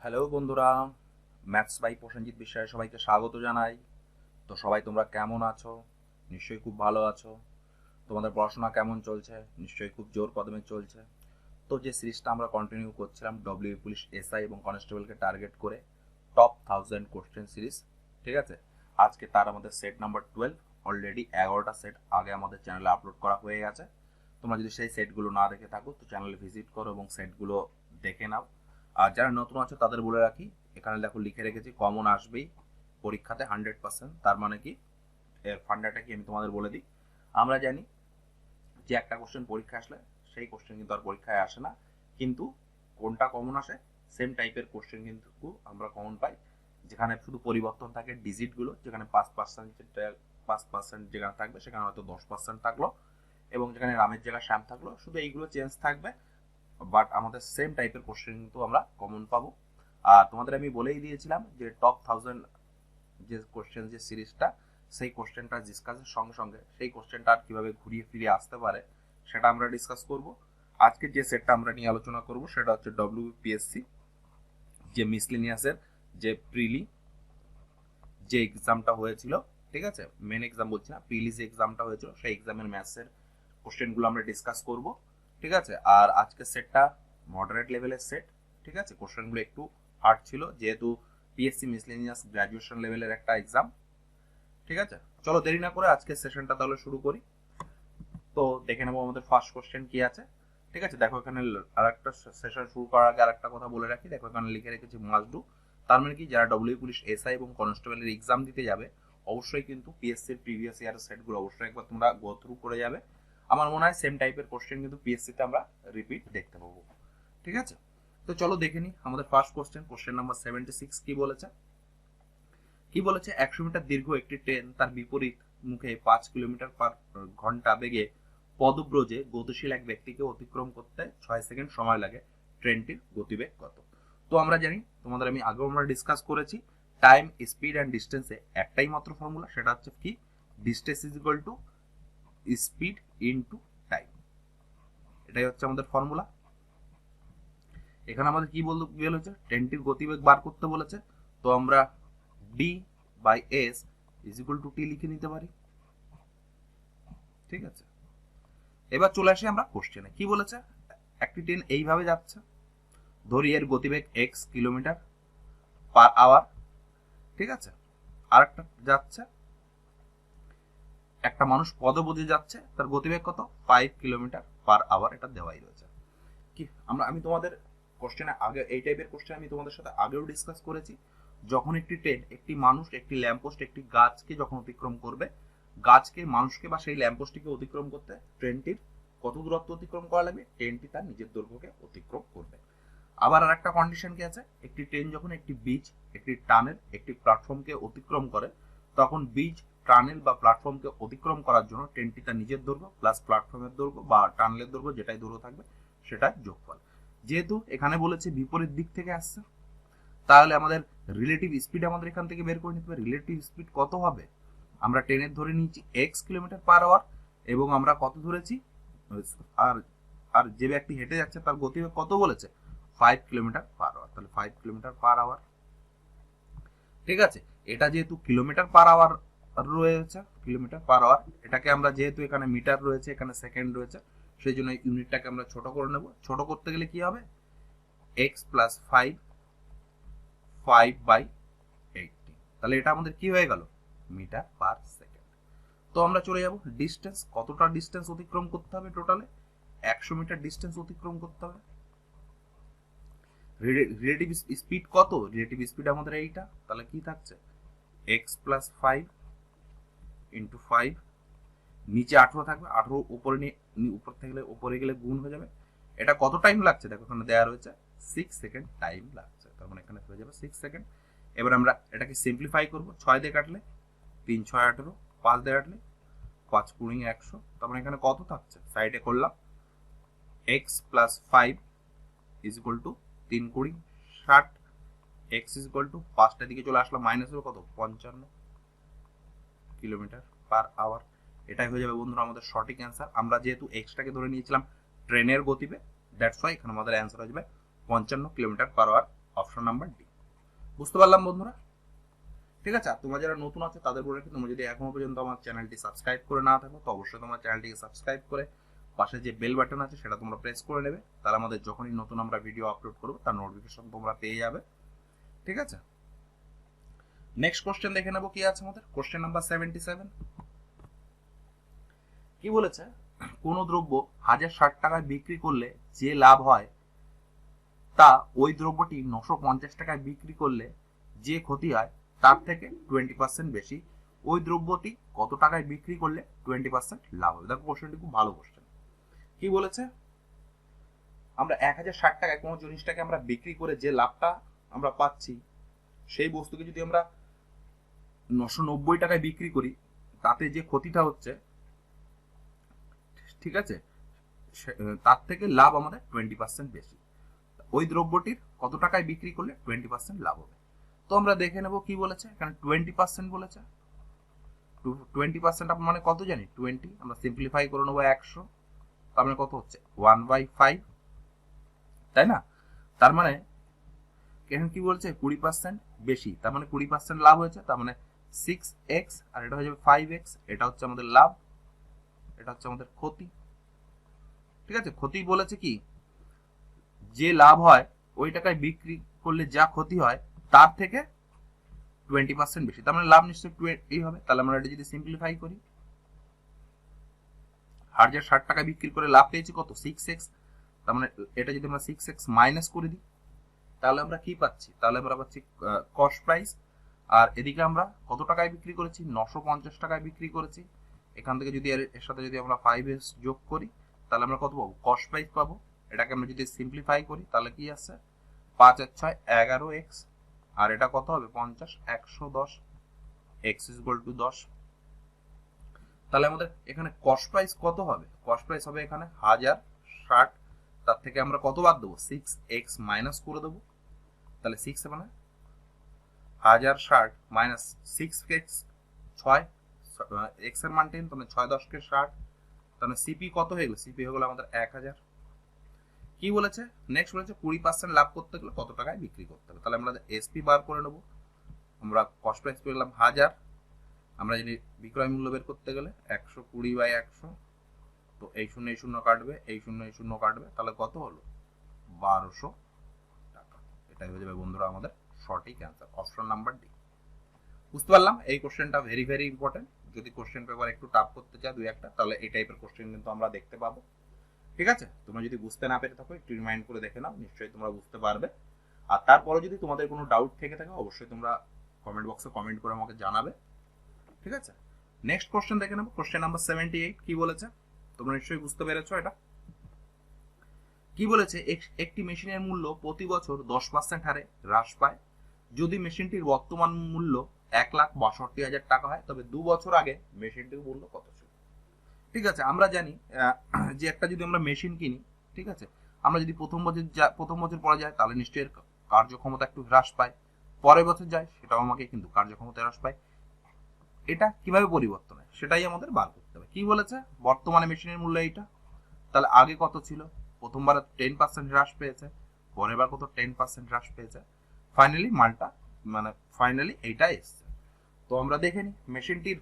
Hello বন্ধুরা, maths by Prosenjit বিশ্বাসে সবাইকে স্বাগত জানাই। তো সবাই তোমরা কেমন আছো? নিশ্চয়ই খুব ভালো আছো। তোমাদের পড়াশোনা কেমন চলছে? নিশ্চয়ই খুব জোর কদমে চলছে। তো যে সিরিজটা আমরা কন্টিনিউ করছিলাম ডব্লিউ পুলিশ এসআই এবং কনস্টেবলকে টার্গেট করে, টপ 1000 কোশ্চেন সিরিজ, ঠিক আছে। আজকে তার আমাদের সেট নাম্বার 12। অলরেডি 11টা সেট আগে আমাদের চ্যানেলে আপলোড করা হয়ে গেছে। তোমরা যদি সেই সেটগুলো না দেখে থাকো তো চ্যানেলে ভিজিট করো এবং সেটগুলো দেখে নাও। আর যারা নতুন আছে তাদের বলে রাখি, এখানে দেখো লিখে রেখেছি কমন আসবেই পরীক্ষাতে 100%। তার মানে কি, এর ফান্ডাটা কি আমি তোমাদের বলে দিই। আমরা জানি যে একটা কোশ্চেন পরীক্ষা আসলে সেই কোশ্চেন কিন্তু আর পরীক্ষায় আসে না, কিন্তু কোনটা কমন আসে, সেম টাইপের কোশ্চেন কিন্তু আমরা কমন পাই, যেখানে শুধু পরিবর্তন থাকে ডিজিটগুলো। যেখানে 5% 5% যেখানে থাকবে সেখানে হয়তো 10% থাকলো, এবং যেখানে রামের জায়গায় শ্যাম থাকলো, শুধু এইগুলো চেঞ্জ থাকবে। বাট আমাদের সেম টাইপের কোশ্চেন কিন্তু আমরা কমন পাবো। আর তোমাদের আমি বলেই দিয়েছিলাম যে টপ 1000 যে কোশ্চেন যে সিরিজটা, সেই কোশ্চেনটা ডিসকাসের সঙ্গে সঙ্গে সেই কোশ্চেনটা আর কিভাবে ঘুরিয়ে ফিরিয়ে আসতে পারে সেটা আমরা ডিসকাস করব। আজকে যে সেটটা আমরা নিয়ে আলোচনা করব সেটা হচ্ছে ডব্লিউপিএসসি যে মিসলিনিয়াসের যে প্রিলি যে এক্সামটা হয়েছিল, ঠিক আছে, মেন এক্সাম বলছি না, প্রিলি যে এক্সামটা হয়েছিল সেই এক্সামের ম্যাথসের কোশ্চেনগুলো আমরা ডিসকাস করব, ঠিক আছে। আর আজকের সেটটা মডারেট লেভেলের সেট, ঠিক আছে। কোশ্চেনগুলো একটু হার্ড ছিল যেহেতু পিএসসি মিসলেনিয়াস গ্র্যাজুয়েশন লেভেলের একটা এক্সাম, ঠিক আছে। চলো দেরি না করে আজকের সেশনটা তাহলে শুরু করি। তো দেখে নেবো আমাদের ফার্স্ট কোশ্চেন কি আছে, ঠিক আছে। দেখো এখানে আরেকটা সেশন শুরু করার আগে আরেকটা কথা বলে রাখি, দেখো এখানে লিখে রেখেছি মাস্ট ডু। তার মানে কি, যারা ডব্লিউ পুলিশ এসআই এবং কনস্টেবলের এক্সাম দিতে যাবে অবশ্যই কিন্তু পিএসসির প্রিভিয়াস ইয়ারের সেটগুলো অবশ্যই একবার তোমরা গো থ্রু করে যাবে। আমার মনে হয় সেম টাইপের কোশ্চেন কিন্তু পিএসসিতে আমরা রিপিট দেখতে পাবো, ঠিক আছে। তো চলো দেখে নিই আমাদের ফার্স্ট কোশ্চেন, কোশ্চেন নাম্বার 76 কি বলেছে। কি বলেছে, 100 মিটার দীর্ঘ একটি ট্রেন তার বিপরীত মুখে 5 কিলোমিটার/ঘন্টা বেগে পদব্রজে গতিশীল এক ব্যক্তিকে অতিক্রম করতে 6 সেকেন্ড সময় লাগে। ট্রেনটির গতিবেগ কত? তো আমরা জানি, তোমাদের আমি আগেও আমরা ডিসকাস করেছি, টাইম, স্পিড অ্যান্ড ডিস্টেন্সে একটাই মাত্র ফর্মুলা, সেটা হচ্ছে কি, distance is equal two speed into time. এটাই হচ্ছে আমাদের ফর্মুলা। এখানে আমাদের কি বলেছে, ট্রেনটির গতিবেগ বার করতে বলেছে। তো আমরা D by S is equal to T লিখে নিতে পারি, ঠিক আছে। এবার চলে আসি আমরা কোশ্চেনে, কি বলেছে, একটি ট্রেন এইভাবে যাচ্ছে, ধরি এর গতিবেগ এক্স কিলোমিটার/আওয়ার, ঠিক আছে। আর একটা যাচ্ছে, একটা মানুষ পদপথে যাচ্ছে, তার গতিবেগ কত, 5 কিলোমিটার/আওয়ার, এটা দেওয়াই রয়েছে। কি আমি তোমাদের কোশ্চেনে আগে এই টাইপের কোশ্চেন আমি তোমাদের সাথে আগেও ডিসকাস করেছি। যখন একটি ট্রেন একটি মানুষ, একটি ল্যাম্পপোস্ট, একটি গাছকে যখন অতিক্রম করবে, গাছকে, মানুষকে বা সেই ল্যাম্পপোস্টটিকে অতিক্রম করতে ট্রেনটির কত দূরত্ব অতিক্রম করা লাগবে, ট্রেনটি তার নিজের দৈর্ঘ্যকে অতিক্রম করবে। আবার আর একটা কন্ডিশন কি আছে, একটি ট্রেন যখন একটি ব্রিজ, একটি টানেল, একটি প্ল্যাটফর্মকে অতিক্রম করে, তখন ব্রিজ, টানেল বা প্ল্যাটফর্মকে অতিক্রম করার জন্য ট্রেনটি তার নিজের দৈর্ঘ্য প্লাস প্ল্যাটফর্মের দৈর্ঘ্য বা টানেলের দৈর্ঘ্য যেটাই দৈর্ঘ্য থাকবে সেটাই যোগফল। যেহেতু এখানে বলেছে বিপরীত দিক থেকে আসছে, তাহলে আমাদের রিলেটিভ স্পিড আমাদের এখান থেকে বের করে নিতে হবে। রিলেটিভ স্পিড কত হবে, আমরা ট্রেনের ধরে নিয়েছি x কিলোমিটার/আওয়ার, এবং আমরা কত ধরেছি, আর আর যে ব্যক্তি হেঁটে যাচ্ছে তার গতিবেগ কত বলেছে, 5 কিলোমিটার/আওয়ার, তাহলে 5 কিলোমিটার/আওয়ার, ঠিক আছে। এটা যেহেতু কিলোমিটার/আওয়ার রয়েছে, কিলোমিটার/আওয়ার, এটাকে আমরা যেহেতু এখানে মিটার রয়েছে, এখানে সেকেন্ড রয়েছে, সেই জন্য ইউনিটটাকে আমরা ছোট করে নেব। ছোট করতে গেলে কি হবে, এক্স প্লাস 5/80, তাহলে এটা আমাদের কি হয়ে গেল, মিটার/সেকেন্ড। তো আমরা চলে যাব ডিস্টেন্স, কতটা ডিস্টেন্স অতিক্রম করতে হবে, টোটালে 100 মিটার ডিস্টেন্স অতিক্রম করতে হবে। রিলেটিভ স্পিড কত, রিলেটিভ স্পিড আমাদের এইটা, তাহলে কি থাকছে, এক্স প্লাস 5 × 5, নিচে 18 থাকবে, 18 উপরে নিয়ে উপর থেকে উপরে গেলে গুণ হয়ে যাবে। এটা কত টাইম লাগছে, দেখো এখানে দেওয়া রয়েছে 6 সেকেন্ড টাইম লাগছে, তার মানে এখানে হয়ে যাবে 6 সেকেন্ড। এবার আমরা এটাকে সিম্পলিফাই করব, 6 দিয়ে কাটলে 3 6 18, 5 দিয়ে কাটলে 5 20 100, তার মানে এখানে কত থাকছে, সাইডে করলাম X plus 5 is equal to 3 20 60, X is equal to 5টার দিকে চলে আসলাম, মাইনাস হবে কত, 55 কিলোমিটার/আওয়ার। এটাই হয়ে যাবে বন্ধুরা আমাদের সঠিক অ্যান্সার। আমরা যেহেতু এক্সটাকে ধরে নিয়েছিলাম ট্রেনের গতিবে, দ্যাটস ওয়াই এখানে আমাদের অ্যান্সার হয়ে যাবে 55 কিলোমিটার/আওয়ার অপশন নাম্বার ডি। বুঝতে পারলাম বন্ধুরা? ঠিক আছে, আর তোমরা যারা নতুন আছো তাদের বলে রাখি, তোমরা যদি এখনো পর্যন্ত আমার চ্যানেলটি সাবস্ক্রাইব করে না থাকো তো অবশ্যই তোমার চ্যানেলটিকে সাবস্ক্রাইব করে পাশে যে বেল বাটন আছে সেটা তোমরা প্রেস করে নেবে, তাহলে আমাদের যখনই নতুন আমরা ভিডিও আপলোড করবো তার নোটিফিকেশন তোমরা পেয়ে যাবে। ঠিক আছে, নেক্সট কোশ্চেন দেখে নেবো কি আছে আমাদের। কোশ্চেন নাম্বার 77 কি বলেছে, কোন দ্রব্য 1060 টাকায় বিক্রি করলে যে লাভ হয় তা ওই দ্রব্যটি 950 টাকায় বিক্রি করলে যে ক্ষতি হয় তার থেকে 20% বেশি। ওই দ্রব্যটি কত টাকায় বিক্রি করলে 20% লাভ হবে? দেখো কোশ্চেনটি খুব ভালো কোশ্চেন। কি বলেছে, আমরা 1060 টাকায় কোনো জিনিসটাকে আমরা বিক্রি করে যে লাভটা আমরা পাচ্ছি, সেই বস্তুকে যদি আমরা 990 টাকায় বিক্রি করি তাতে যে ক্ষতিটা হচ্ছে, ঠিক আছে, তার থেকে লাভ আমাদের 20% বেশি। ওই দ্রব্যটির কত টাকায় বিক্রি করলে 20% লাভ হবে? তো আমরা দেখে নেব কি বলেছে এখানে। 20% বলেছে। 20% মানে কত জানি? 20 আমরা সিম্পলিফাই করে নেবো 100, তার মানে কত হচ্ছে 1/5, তাই না? তার মানে এখানে কি বলছে 20% বেশি, তার মানে 20% লাভ হয়েছে, তার মানে 6x, আর এটা হয়ে যাবে 5x। এটা হচ্ছে আমাদের লাভ, এটা হচ্ছে আমাদের ক্ষতি। ঠিক আছে, ক্ষতি বলেছে কি, যে লাভ হয় ওই টাকায় বিক্রি করলে যা ক্ষতি হয় তার থেকে 20% বেশি, তার মানে লাভ নিশ্চয়ই 20 হবে। তাহলে আমরা এটা যদি সিম্পলিফাই করি, 1060 টাকা বিক্রি করে লাভ পেয়েছি কত? 6x। তার মানে এটা যদি আমরা 6x মাইনাস করে দিই তাহলে আমরা কি পাচ্ছি? তাহলে আমরা পাচ্ছি কস্ট প্রাইস। আর এদিকে আমরা কত টাকায় বিক্রি করেছি? 950 টাকায় বিক্রি করেছি। এখান থেকে যদি এর সাথে যদি আমরা 5x যোগ করি তাহলে আমরা কত পাবো? কস্ট প্রাইস পাবো। এটাকে আমরা যদি সিম্পলিফাই করি তাহলে কি আসছে? 5 আর 6 11x, আর এটা কত হবে? 50, 110, x = 10। তাহলে আমাদের এখানে কস্ট প্রাইস কত হবে? কস্ট প্রাইস হবে এখানে 1060, তার থেকে আমরা কত বাদ দেবো? 6x মাইনাস করে দেবো। তাহলে 6 মানে 1060 মাইনাস 6x, 6 x এর মান 10, তাহলে 6 10 কে 60, তাহলে সিপি কত হয়ে গেল? সিপি হয়ে গেল আমাদের 1000। কি বলেছে নেক্সট? বলেছে 20% লাভ করতে গেলে কত টাকায় বিক্রি করতে হবে। তাহলে আমরা এসপি বার করে নেব। আমরা কস্ট প্রাইস পেলাম 1000, আমরা যদি বিক্রয় মূল্য বের করতে গেলে 120/100, তো এই শূন্য এই শূন্য কাটবে, এই শূন্য এই শূন্য কাটবে, তাহলে কত হলো? 1200 টাকা। এটাই হয়ে যাবে বন্ধুরা আমাদের সঠিক অ্যান্সার, অপশন নাম্বার ডি। বুঝতে পারলাম এই কোশ্চেনটা ভেরি ভেরি ইম্পর্টেন্ট। যদি কোশ্চেন পেপার একটু টাফ করতে চায় দুই একটা, তাহলে এই টাইপের কোশ্চেন কিন্তু আমরা দেখতে পাবো। ঠিক আছে, তোমরা যদি বুঝতে না পেরে থাকো একটু রিমাইন্ড করে দেখে নাও, নিশ্চয়ই তোমরা বুঝতে পারবে। আর তারপরে যদি তোমাদের কোনো ডাউট থেকে থাকে অবশ্যই তোমরা কমেন্ট বক্সে কমেন্ট করে আমাকে জানাবে। ঠিক আছে, নেক্সট কোশ্চেন দেখে নেবো। কোশ্চেন নাম্বার 78 কি বলেছে? তোমরা নিশ্চয়ই বুঝতে পেরেছো এটা। কি বলেছে, একটি মেশিনের মূল্য প্রতি বছর 10% হারে হ্রাস পায় যদি মেশিনটির বর্তমান মূল্য 1,62,000 টাকা হয়, তবে 2 বছর আগে মেশিনটির মূল্য কত ছিল? ঠিক আছে, আমরা জানি যে একটা যদি আমরা মেশিন কিনি, ঠিক আছে, আমরা যদি প্রথম বছর পরে যায় তাহলে নিশ্চয়ই এর কার্যক্ষমতা একটু হ্রাস পায়, পরের বছর যায় সেটাও আমাকে কিন্তু কার্যক্ষমতা হ্রাস পায়। এটা কিভাবে পরিবর্তন হয় সেটাই আমাদের বার করতে হবে। কি বলেছে, বর্তমানে মেশিনের মূল্য এইটা, তাহলে আগে কত ছিল? প্রথমবার 10% হ্রাস পেয়েছে, পরের বার কত? 10% হ্রাস পেয়েছে, ফাইনালি মালটা মানে ফাইনালি এইটা এসছে। তো আমরা দেখে নিই মেশিনটির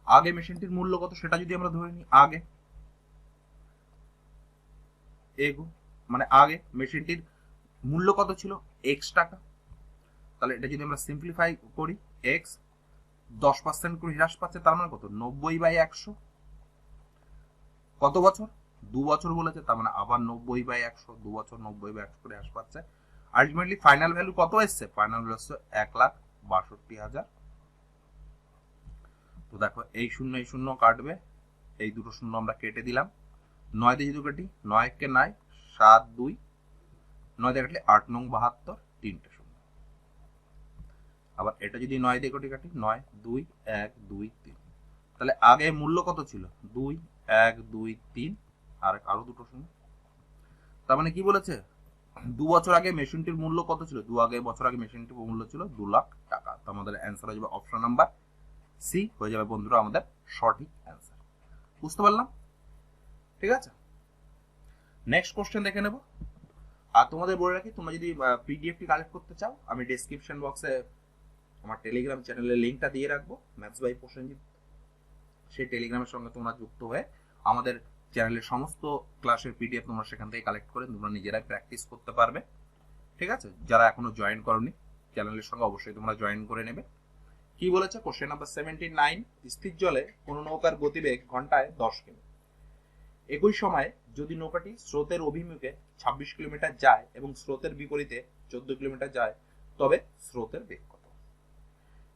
আগে মেশিনটির মূল্য কত সেটা যদি আমরা ধরে নিই, আগে এগো মানে আগে মেশিনটির মূল্য কত ছিল? x টাকা। তাহলে এটা যদি আমরা সিম্পলিফাই করি, x 10% করে হ্রাস পাচ্ছে, তার মানে কত? 90/100। কত বছর? 2 বছর বলেছে, তার মানে আবার 90/100, 2 বছর 90/100 করে হ্রাস পাচ্ছে। আলটিমেটলি ফাইনাল ভ্যালু কত এসছে? ফাইনাল ভ্যালু হচ্ছে 1,62,000। তো দেখো এই শূন্য এই শূন্য কাটবে, এই দুটো শূন্য আমরা কেটে দিলাম। 9 দিয়ে যদি কাটি, 9 কে 9, 7 2, 9 দিয়ে কাটলে 8 9 72, 3টে শূন্য। আবার এটা যদি 9 দিয়ে কাটি, 9 2 1 2 3, তাহলে আগে মূল্য কত ছিল? 2 1 2 3, আর আরো দুটো শূন্য। তার মানে কি বলেছে, 2 বছর আগে মেশিনটির মূল্য কত ছিল? 2 বছর আগে মেশিনটির মূল্য ছিল 2 লাখ টাকা। তো আমাদের অ্যান্সার হয়ে যাবে অপশন নাম্বার সি, হয়ে যাবে বন্ধুরা আমাদের সঠিক অ্যান্সার। বুঝতে পারলাম? ঠিক আছে, নেক্সট কোশ্চেন দেখে নেব। আর তোমাদের বলে রাখি, তোমরা যদি পিডিএফটি কালেক্ট করতে চাও, আমি ডেসক্রিপশন বক্সে আমার টেলিগ্রাম চ্যানেলের লিঙ্কটা দিয়ে রাখবো, ম্যাথস বাই প্রসেনজিৎ। সেই টেলিগ্রামের সঙ্গে তোমরা যুক্ত হয়ে আমাদের চ্যানেলের সমস্ত ক্লাসের পিডিএফ তোমরা সেখান থেকে কালেক্ট করে তোমরা নিজেরাই প্র্যাকটিস করতে পারবে। ঠিক আছে, যারা এখনো জয়েন করনি চ্যানেলের সঙ্গে অবশ্যই তোমরা জয়েন করে নেবে। কি বলেছে কোশ্চেন নাম্বার 79, স্থির জলে কোন নৌকার গতিবেগ ঘন্টায় 10 কিমি। একই সময়ে যদি নৌকাটি স্রোতের অভিমুখে 26 কিলোমিটার যায় এবং স্রোতের বিপরীতে 14 কিলোমিটার যায়, তবে স্রোতের বেগ কত?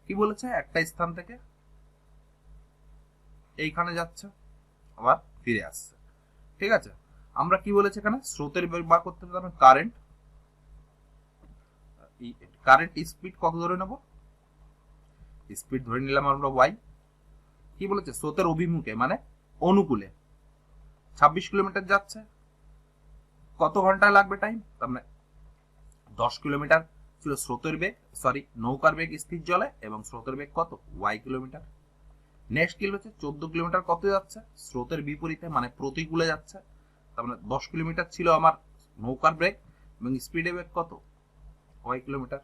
কি বলেছে, একটা স্থান থেকে এইখানে যাচ্ছে, আবার ফিরে আসছে। ঠিক আছে, আমরা কি বলেছে এখানে স্রোতের বেগ বার করতে হবে, কারেন্ট স্পিড কত ধরে নেব, স্পিড ধরে নিলাম আমরা ওয়াই। কি বলেছে, স্রোতের অভিমুখে মানে অনুকূলে 26 কিলোমিটার যাচ্ছে, কত ঘন্টায় লাগবে টাইম, তার মানে 10 কিলোমিটার ছিল স্রোতের বেগ, নৌকার বেগ স্থির জলে, এবং স্রোতের বেগ কত, ওয়াই কিলোমিটার। নেক্সট কি হচ্ছে, 14 কিলোমিটার কত যাচ্ছে, স্রোতের বিপরীতে মানে প্রতিকূলে যাচ্ছে, তার মানে 10 কিলোমিটার ছিল আমার নৌকার বেগ, এবং স্পিডে বেগ কত, ওয়াই কিলোমিটার।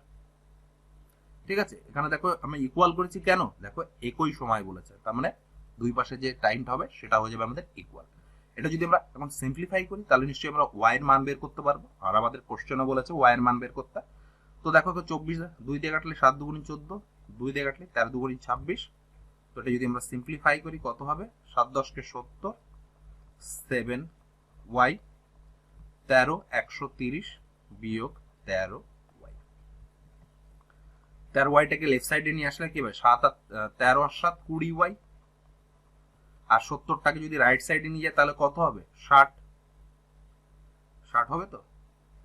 ঠিক আছে, এখানে দেখো আমি ইকুয়াল করেছি কেন, দেখো একই সময় বলেছে, তার মানে দুই পাশে যে টাইমটা হবে সেটা হয়ে যাবে আমাদের ইকুয়াল। এটা যদি আমরা এখন সিম্পলিফাই করি তাহলে নিশ্চয়ই আমরা ওয়াই এর মান বের করতে পারবো, আর আমাদের কোশ্চেনও বলেছে ওয়াই এর মান বের করতে। তো দেখো 24 2 দিয়ে কাটলে 7 দুগুণে 14, 2 দিয়ে কাটলে 13 দুগুণে 26। তো এটা যদি আমরা সিম্পলিফাই করি কত হবে, 7 10 কে 70, 7 ওয়াই, 13 130 বিয়োগ 13 ওয়াই। 13 ওয়াইটাকে লেফট সাইডে নিয়ে আসলে কি হবে, 7 13 আর 7 20 ওয়াই, আর 70টাকে যদি রাইট সাইডে নিয়ে যায় তাহলে কত হবে, 60 হবে তো,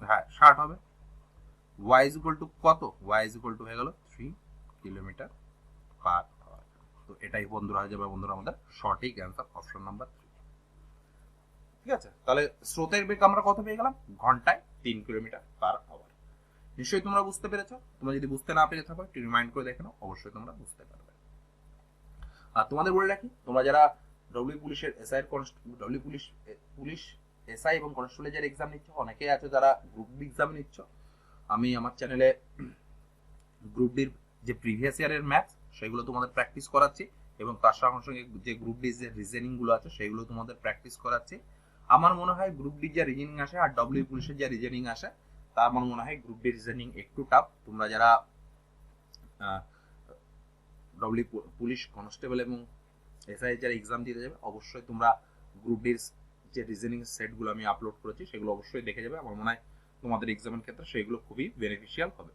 হ্যাঁ 60 হবে। y is equal to কত, y is equal to হয়ে গেল 3 কিলোমিটার পার আওয়ার। তো এটাই বন্ধুরা হয়ে যাবে বন্ধুরা আমাদের সঠিক অ্যান্সার, অপশন নাম্বার 3। ঠিক আছে, তাহলে স্রোতের বেগ আমরা কত পেয়ে গেলাম, ঘন্টায় 3 কিলোমিটার পার আওয়ার। নিশ্চয়ই তোমরা বুঝতে পেরেছো, তোমরা যদি বুঝতে না পেরে থাকো একটু রিমাইন্ড করে দেখে নাও, অবশ্যই তোমরা বুঝতে পারবে। আর তোমাদের বলে রাখি, তোমরা যারা ডব্লিউ পুলিশের এসআই ডব্লিউ পুলিশ এসআই এবং কনস্টেবলের যারা এক্সাম নিচ্ছ, অনেকেই আছে যারা গ্রুপ ডি এক্সাম নিচ্ছ, আমি আমার চ্যানেলে গ্রুপ ডির যে প্রিভিয়াস ইয়ারের ম্যাথ সেগুলো তোমাদের প্র্যাকটিস করাচ্ছি, এবং তার সঙ্গে সঙ্গে যে গ্রুপ ডি যে রিজনিং গুলো আছে সেগুলো তোমাদের প্র্যাকটিস করাচ্ছি। আমার মনে হয় গ্রুপ ডি যে রিজনিং আসে আর ডব্লিউ পুলিশের যে রিজনিং আসে, তা আমার মনে হয় গ্রুপ ডি রিজনিং একটু টাফ। তোমরা যারা ডব্লিউ পুলিশ কনস্টেবল এবং এসআই যারা এক্সাম দিতে যাবে, অবশ্যই তোমরা গ্রুপ ডির যে রিজনিং সেটগুলো আমি আপলোড করেছি সেগুলো অবশ্যই দেখে যাবে। আমার মনে হয় তোমাদের এক্সামের ক্ষেত্রে সেগুলো খুবই বেনিফিশিয়াল হবে।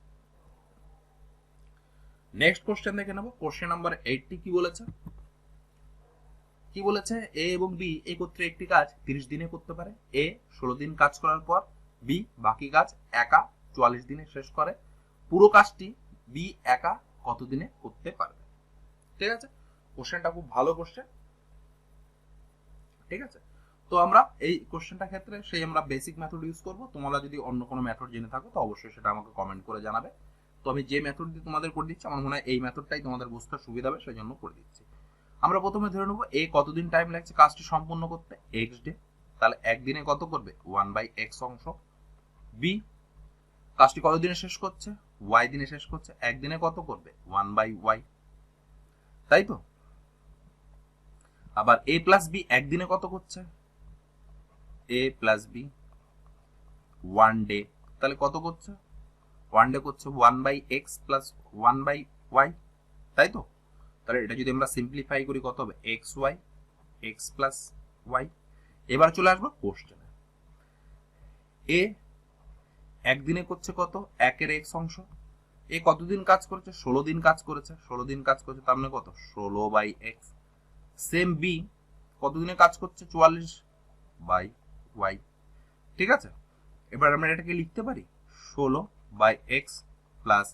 নেক্সট কোশ্চেন দেখে নেব, কোশ্চেন নাম্বার 80 কি বলেছে, এ এবং বি একত্রে একটি কাজ 30 দিনে করতে পারে। এ 16 দিন কাজ করার পর বি বাকি কাজ একা 44 দিনে শেষ করে। পুরো কাজটি বি একা কত দিনে করতে পারবে? ঠিক আছে, কোশ্চেনটা খুব ভালো কোশ্চেন। ঠিক আছে, তো আমরা এই কোশ্চেনটা ক্ষেত্রে সেই আমরা বেসিক মেথড ইউজ করব। তোমরা যদি অন্য কোনো মেথড জেনে থাকো তো অবশ্যই সেটা আমাকে কমেন্ট করে জানাবে। তো আমি যে মেথড দিয়ে তোমাদের করে দিচ্ছি, আমার মনে হয় এই মেথডটাই তোমাদের বুঝতে সুবিধা হবে, সেই জন্য করে দিচ্ছি। আমরা প্রথমে ধরে নেবো এ কতদিন টাইম লাগছে কাজটি সম্পূর্ণ করতে, এক্স ডে, তাহলে একদিনে কত করবে, 1/x অংশ। বি কাজটি কত দিনে শেষ করছে, ওয়াই দিনে শেষ করছে, একদিনে কত করবে, 1/y, তাই তো। আবার এ প্লাস বি একদিনে কত করছে, এ প্লাস বি 1 ডে, তাহলে কত করছে, 1 ডে করছে 1/x প্লাস 1/y, তাই তো। তাহলে এটা যদি আমরা সিম্পলিফাই করি কত হবে, xy x প্লাস y। এবার চলে আসবো কোশ্চেনে, এ একদিনে করছে কত, 1 এর x অংশ। এ কতদিন কাজ করেছে, 16 দিন কাজ করেছে, 16 দিন কাজ করেছে, তার মানে কত, 16/x। সেম বি কতদিনে কাজ করছে, 44/y। ঠিক আছে, এবার আমরা এটাকে লিখতে পারি 16/x প্লাস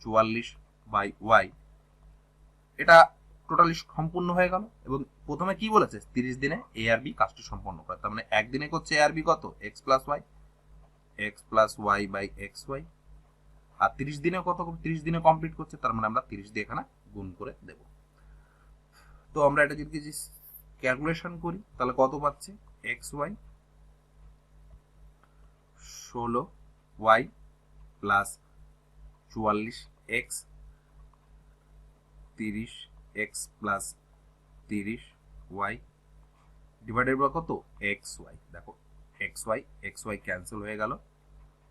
44/y। এটা টোটালি সম্পূর্ণ হয়ে গেল। এবং প্রথমে কি বলেছে, 30 দিনে এ আর বি কাজটি সম্পন্ন করে, তার মানে একদিনে করছে এ আর বি কত, x প্লাস y/xy। আর 30 দিনে কত, 30 দিনে কমপ্লিট করছে, তার মানে আমরা 30 দিয়ে এখানে গুণ করে দেব। তো আমরা এটা যদি ক্যালকুলেশন করি তাহলে কত পাচ্ছি, xy 16y plus 44x 30x plus 30y divided by কত xy। দেখো xy ক্যান্সেল হয়ে গেল।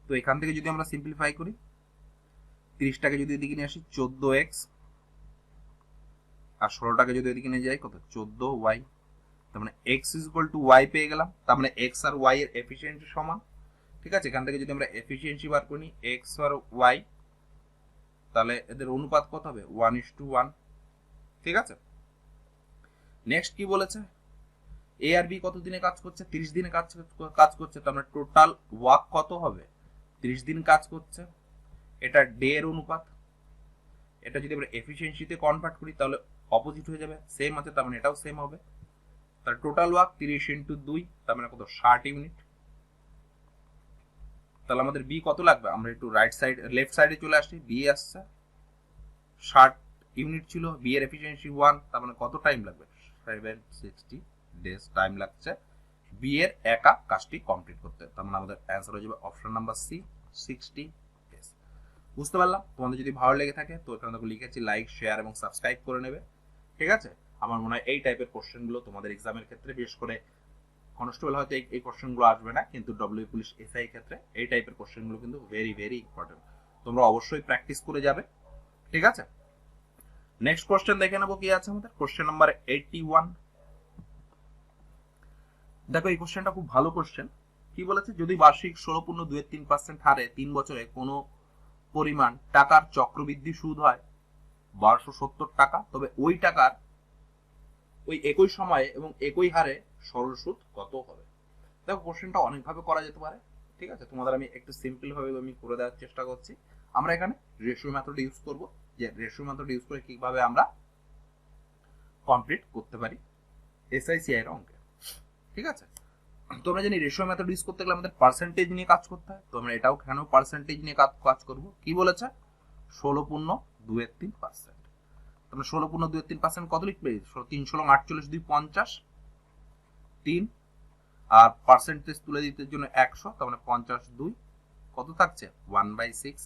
তো এখান থেকে যদি আমরা সিম্পলিফাই করি 30টাকে যদি এদিকে নিয়ে আসি 14x আর 16টাকে যদি এদিকে নিয়ে যাই কত 14y। তার মানে x is equal two y পেয়ে গেলাম। তার মানে x আর y এর এফিসিয়েন্সি সমান। ঠিক আছে, এখান থেকে যদি আমরা এফিসিয়েন্সি বার করি x আর y, তাহলে এদের অনুপাত কত হবে 1:1। ঠিক আছে, নেক্সট কি বলেছে, এ আর বি কত দিনে কাজ করছে 30 দিনে কাজ করছে। তার মানে টোটাল ওয়ার্ক কত হবে 30 দিন কাজ করছে। এটা ডে এর অনুপাত। এটা যদি আমরা এফিসিয়েন্সিতে কনভার্ট করি তাহলে অপোজিট হয়ে যাবে, সেম আছে, তার মানে এটাও সেম হবে। তার টোটাল ওয়ার্ক 30 ইন্টু 2, তার মানে কত 60 ইউনিট। তাহলে আমাদের বি কত লাগবে, আমরা একটু রাইট সাইড লেফট সাইডে চলে আসি। বি আসছে 60 ইউনিট ছিল, বি এর এফিসিয়েন্সি 1, তার মানে কত টাইম লাগবে 760 ডেজ টাইম লাগছে বি এর একা কাজটি কমপ্লিট করতে। তার মানে আমাদের অ্যান্সার হয়ে যাবে অপশন নাম্বার সি 60 ডেজ। বুঝতে পারলাম? তোমাদের যদি ভালো লেগে থাকে তো এখানে দেখো লিখেছি লাইক শেয়ার এবং সাবস্ক্রাইব করে নেবে। ঠিক আছে, আমার মনে হয় এই টাইপের কোশ্চেনগুলো তোমাদের এক্সামের ক্ষেত্রে, বিশেষ করে কনস্টেবল হয়তো এই কোশ্চেনগুলো আসবে না, কিন্তু ডব্লিউ পুলিশ এসআই ক্ষেত্রে এই টাইপের কোশ্চেনগুলো কিন্তু ভেরি ভেরি ইম্পর্টেন্ট। তোমরা অবশ্যই প্র্যাকটিস করে যাবে। ঠিক আছে, নেক্সট কোশ্চেন দেখে নেবো কি আছে আমাদের। Question number 81। দেখো এই কোশ্চেনটা খুব ভালো কোশ্চেন। কি বলেছে, যদি বার্ষিক 16.23% হারে 3 বছরে কোনো পরিমাণ টাকার চক্রবৃদ্ধি সুদ হয় 1270 টাকা, তবে ওই টাকার ওই একই সময়ে এবং একই হারে সরল সুদ কত হবে। দেখো কোশ্চেনটা অনেকভাবে করা যেতে পারে। ঠিক আছে, তোমাদের আমি একটু সিম্পল ভাবে আমি করে দেওয়ার চেষ্টা করছি। আমরা এখানে রেশিও মেথড ইউজ করব, যে রেশিও মেথড ইউজ করে কিভাবে আমরা কমপ্লিট করতে পারি এসআইসিআই এর অঙ্কে। ঠিক আছে, তোমরা জানি রেশিও মেথড ইউজ করতে গেলে আমাদের পার্সেন্টেজ নিয়ে কাজ করতে হয়। তো আমরা এটাও কেন পার্সেন্টেজ নিয়ে কাজ করব। কি বলেছে 16.23%। তোমরা 16.23% কত লিখবে, 3 × 48 2 50 3, আর পার্সেন্টেজ তুলে দিতে জন্য 100, তার মানে 50 2 কত থাকছে 1/6।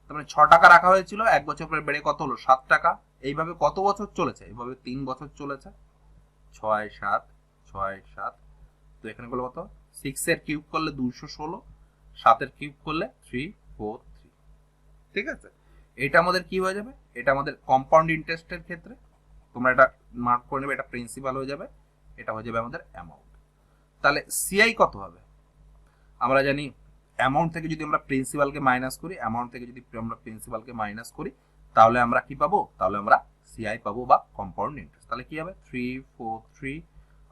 তার মানে 6 টাকা রাখা হয়েছিল, 1 বছর পরে বেড়ে কত হলো 7 টাকা। এইভাবে কত বছর চলেছে, এইভাবে 3 বছর চলেছে, 6 7 6 7। তো এখানে করলে কত 6 এর কিউব করলে 216, 7 এর কিউব করলে 343। ঠিক আছে, এটা আমাদের কি হয়ে যাবে, এটা আমাদের কম্পাউন্ড ইন্টারেস্টের ক্ষেত্রে তোমরা এটা মার্ক করে নেবে, এটা প্রিন্সিপাল হয়ে যাবে, এটা হয়ে যাবে আমাদের অ্যামাউন্ট। তাহলে সিআই কত হবে, আমরা জানি অ্যামাউন্ট থেকে যদি আমরা প্রিন্সিপালকে মাইনাস করি, অ্যামাউন্ট থেকে যদি আমরা প্রিন্সিপালকে মাইনাস করি, তাহলে আমরা কি পাবো, তাহলে আমরা সিআই পাবো বা কম্পাউন্ড ইন্টারেস্ট। তাহলে কি হবে 343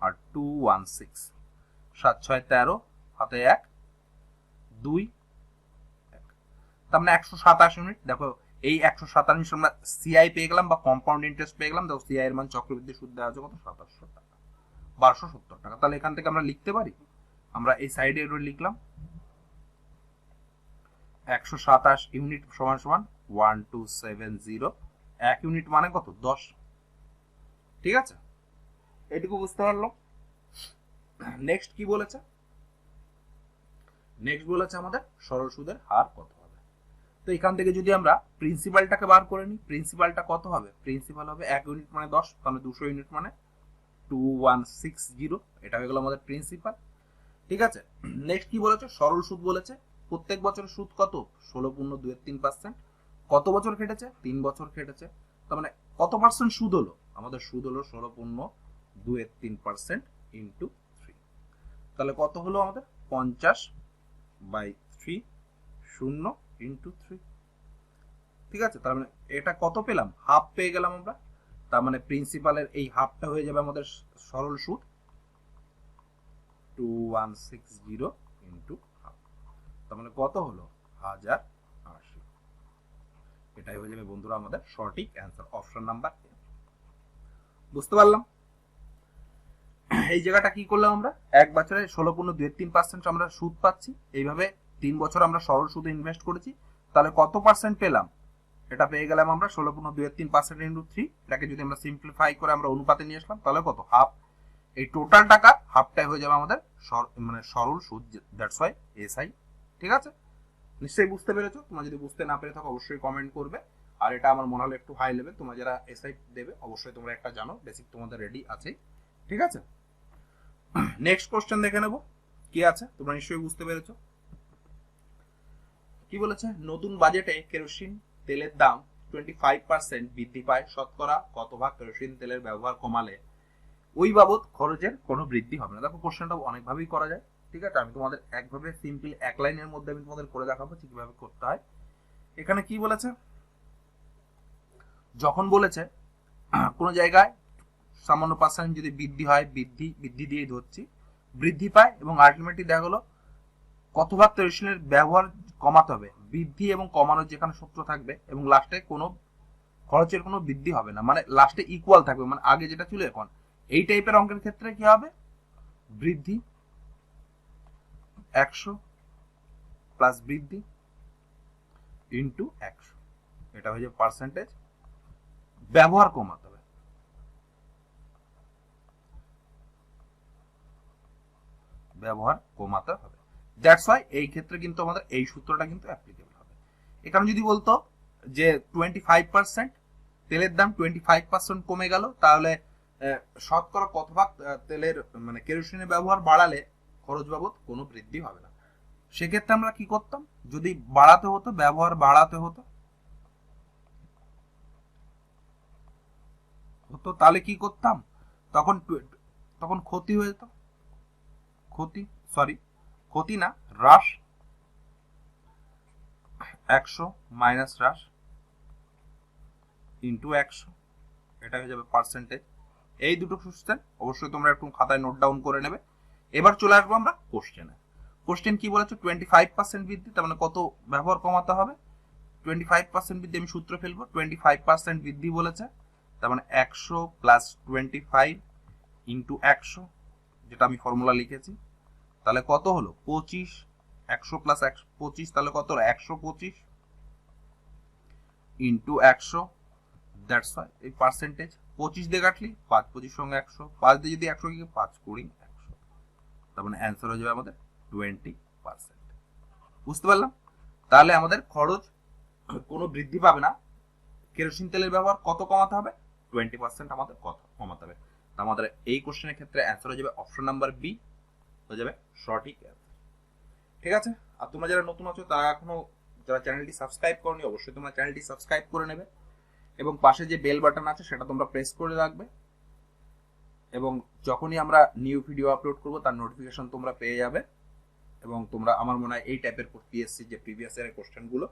আর 216, 7 6 13, হাতে 1 2 1, তার মানে 127 ইউনিট। দেখো এই 127 আমরা সিআই পেয়ে গেলাম বা কম্পাউন্ড ইন্টারেস্ট পেয়ে গেলাম। দেখো সিআই এর মান চক্রবৃদ্ধি সুদ দেওয়া আছে কত 2700 টাকা, 1270 টাকা। তাহলে এখান থেকে আমরা লিখতে পারি, আমরা এই সাইডে লিখলাম 127 ইউনিট সমান সমান 1270, 1 ইউনিট মানে কত 10। ঠিক আছে, এটুকু বুঝতে পারলো। নেক্সট কি বলেছে, নেক্সট বলেছে আমাদের সরল সুদের হার কত হবে। তো এখান থেকে যদি আমরা প্রিন্সিপালটাকে বার করে নিই, প্রিন্সিপালটা কত হবে, প্রিন্সিপাল হবে 1 ইউনিট মানে 10, তাহলে 200 ইউনিট মানে 2160, এটা হয়ে গেল আমাদের প্রিন্সিপাল। ঠিক আছে, নেক্সট কি বলেছে, সরল সুদ বলেছে প্রত্যেক বছরের সুদ কত 16.23%। কত বছর কেটেছে 3 বছর কেটেছে, তার মানে কত পার্সেন্ট সুদ হলো, আমাদের সুদ হলো 16.23% ইন্টু 3। তাহলে কত হলো আমাদের 50/3 0 ইন্টু 3। ঠিক আছে, তার মানে এটা কত পেলাম, হাফ পেয়ে গেলাম আমরা। তার মানে প্রিন্সিপালের এই হাফটা হয়ে যাবে আমাদের সরল সুদ 2160 ইন্টু হাফ, তার মানে কত হলো 1080। এটাই হয়ে যাবে বন্ধুরা আমাদের সঠিক অ্যান্সার, অপশন নাম্বার এ। বুঝতে পারলাম? এই জায়গাটা কি করলাম, আমরা এক বছরে 16.23% আমরা সুদ পাচ্ছি। এইভাবে 3 বছর আমরা সরল সুদে ইনভেস্ট করেছি, তাহলে কত পার্সেন্ট পেলাম, এটা পেয়ে গেলাম আমরা 16.23% ইন্টু 3। এটাকে যদি আমরা সিম্পলিফাই করে আমরা অনুপাতে নিয়ে আসলাম, তাহলে কত হাফ। এই টোটাল টাকা হাফটাই হয়ে যাবে আমাদের মানে সরল সুদ, দ্যাটস ওয়াই এসআই ঠিক আছে, নিশ্চয়ই বুঝতে পেরেছো। তোমরা যদি বুঝতে না পেরে থাকো অবশ্যই কমেন্ট করবে। আর এটা আমার মনে হলো একটু হাই লেভেল, তোমরা যারা এসআই দেবে অবশ্যই তোমরা একটা জানো বেসিক তোমাদের রেডি আছে। ঠিক আছে, নেক্সট কোশ্চেন দেখে নেবো কি আছে, তোমরা নিশ্চয়ই বুঝতে পেরেছো। কি বলেছে, নতুন বাজেটে কেরোসিন তেলের দাম 25% বৃদ্ধি পায়, শতকরা কত ভাগ কেরোসিন তেলের ব্যবহার কমালে ওই বাবদ খরচের কোনো বৃদ্ধি হবে না। দেখো কোশ্চেনটা অনেকভাবেই করা যায়। ঠিক আছে, আমি তোমাদের একভাবে সিম্পল এক লাইনের মধ্যে আমি তোমাদের করে দেখাবো কিভাবে করতে হয়। এখানে কি বলেছে, যখন বলেছে কোনো জায়গায় সামান্য পার্সেন্ট যদি বৃদ্ধি হয়, বৃদ্ধি দিয়ে ধরছি, বৃদ্ধি পায় এবং আলটিমেটলি দেখা গেলো কত ভাগ কেরোসিনের ব্যবহার কমাতে হবে, বৃদ্ধি এবং কমানোর যেখানে সূত্র থাকবে এবং লাস্টে কোনো খরচের কোনো বৃদ্ধি হবে না, মানে লাস্টে ইকুয়াল থাকবে, মানে আগে যেটা ছিল এখন। এই টাইপের অঙ্কের ক্ষেত্রে কি হবে, বৃদ্ধি 100 প্লাস বৃদ্ধি ইন্টু 100, এটা হয়ে যাবে পার্সেন্টেজ, ব্যবহার কমাতে হবে, ব্যবহার কমাতে হবে। দ্যাটস ওয়াই এই ক্ষেত্রে কিন্তু আমাদের এই সূত্রটা কিন্তু অ্যাপ্লিকেবল হবে। এখানে যদি বলতো যে 25% তেলের দাম 25% কমে গেল, তাহলে শতকরা কত ভাগ তেলের মানে কেরোসিনের ব্যবহার বাড়ালে খরচ বাবদ কোনো বৃদ্ধি হবে না। সেক্ষেত্রে আমরা কি করতাম, যদি বাড়াতে হতো, ব্যবহার বাড়াতে হতো তাহলে কি করতাম, তখন ক্ষতি হয়ে যেত, ক্ষতি না, হ্রাস, 100 মাইনাস হ্রাস ইন্টু 100, এটা হয়ে যাবে পার্সেন্টেজ। এই দুটো সিস্টেম অবশ্যই তোমরা একটু খাতায় নোট ডাউন করে নেবে। এবার চলে আসবো আমরা কোশ্চেনে। কোশ্চেন কি বলেছে, 25% বৃদ্ধি, তার মানে কত ব্যবহার কমাতে হবে। 25% বৃদ্ধি আমি সূত্র ফেলবো, 25% বৃদ্ধি বলেছে, তার মানে 100 প্লাস 25 ইন্টু 100, যেটা আমি ফর্মুলা লিখেছি, তাহলে কত হলো 25, 100 প্লাস 25, তাহলে কত হলো 125 ইন্টু 100, দ্যাটস ওয়াই এই পার্সেন্টেজ 25 দিয়ে কাটলি 5 25 সঙ্গে 100, 5 দিয়ে যদি 100 কি 5 কুড়ি 100, তার মানে অ্যান্সার হয়ে যাবে আমাদের 20%। বুঝতে পারলাম, তাহলে আমাদের খরচ কোনো বৃদ্ধি পাবে না, কেরোসিন তেলের ব্যবহার কত কমাতে হবে, 20% আমাদের কত কমাতে হবে। আমাদের এই কোশ্চেনের ক্ষেত্রে অ্যান্সার হয়ে যাবে অপশন নাম্বার বি, হয়ে যাবে সঠিক অ্যান্সার। ঠিক আছে, আর তোমরা যারা নতুন আছো তারা এখনো যারা চ্যানেলটি সাবস্ক্রাইব করনি অবশ্যই তোমরা চ্যানেলটি সাবস্ক্রাইব করে নেবে এবং পাশে যে বেল বাটন আছে সেটা তোমরা প্রেস করে রাখবে, এবং যখনই আমরা নিউ ভিডিও আপলোড করব তার নোটিফিকেশন তোমরা পেয়ে যাবে। এবং তোমরা আমার মনে হয় এই টাইপের পিএসসি যে প্রিভিয়াস ইয়ারের কোশ্চেনগুলো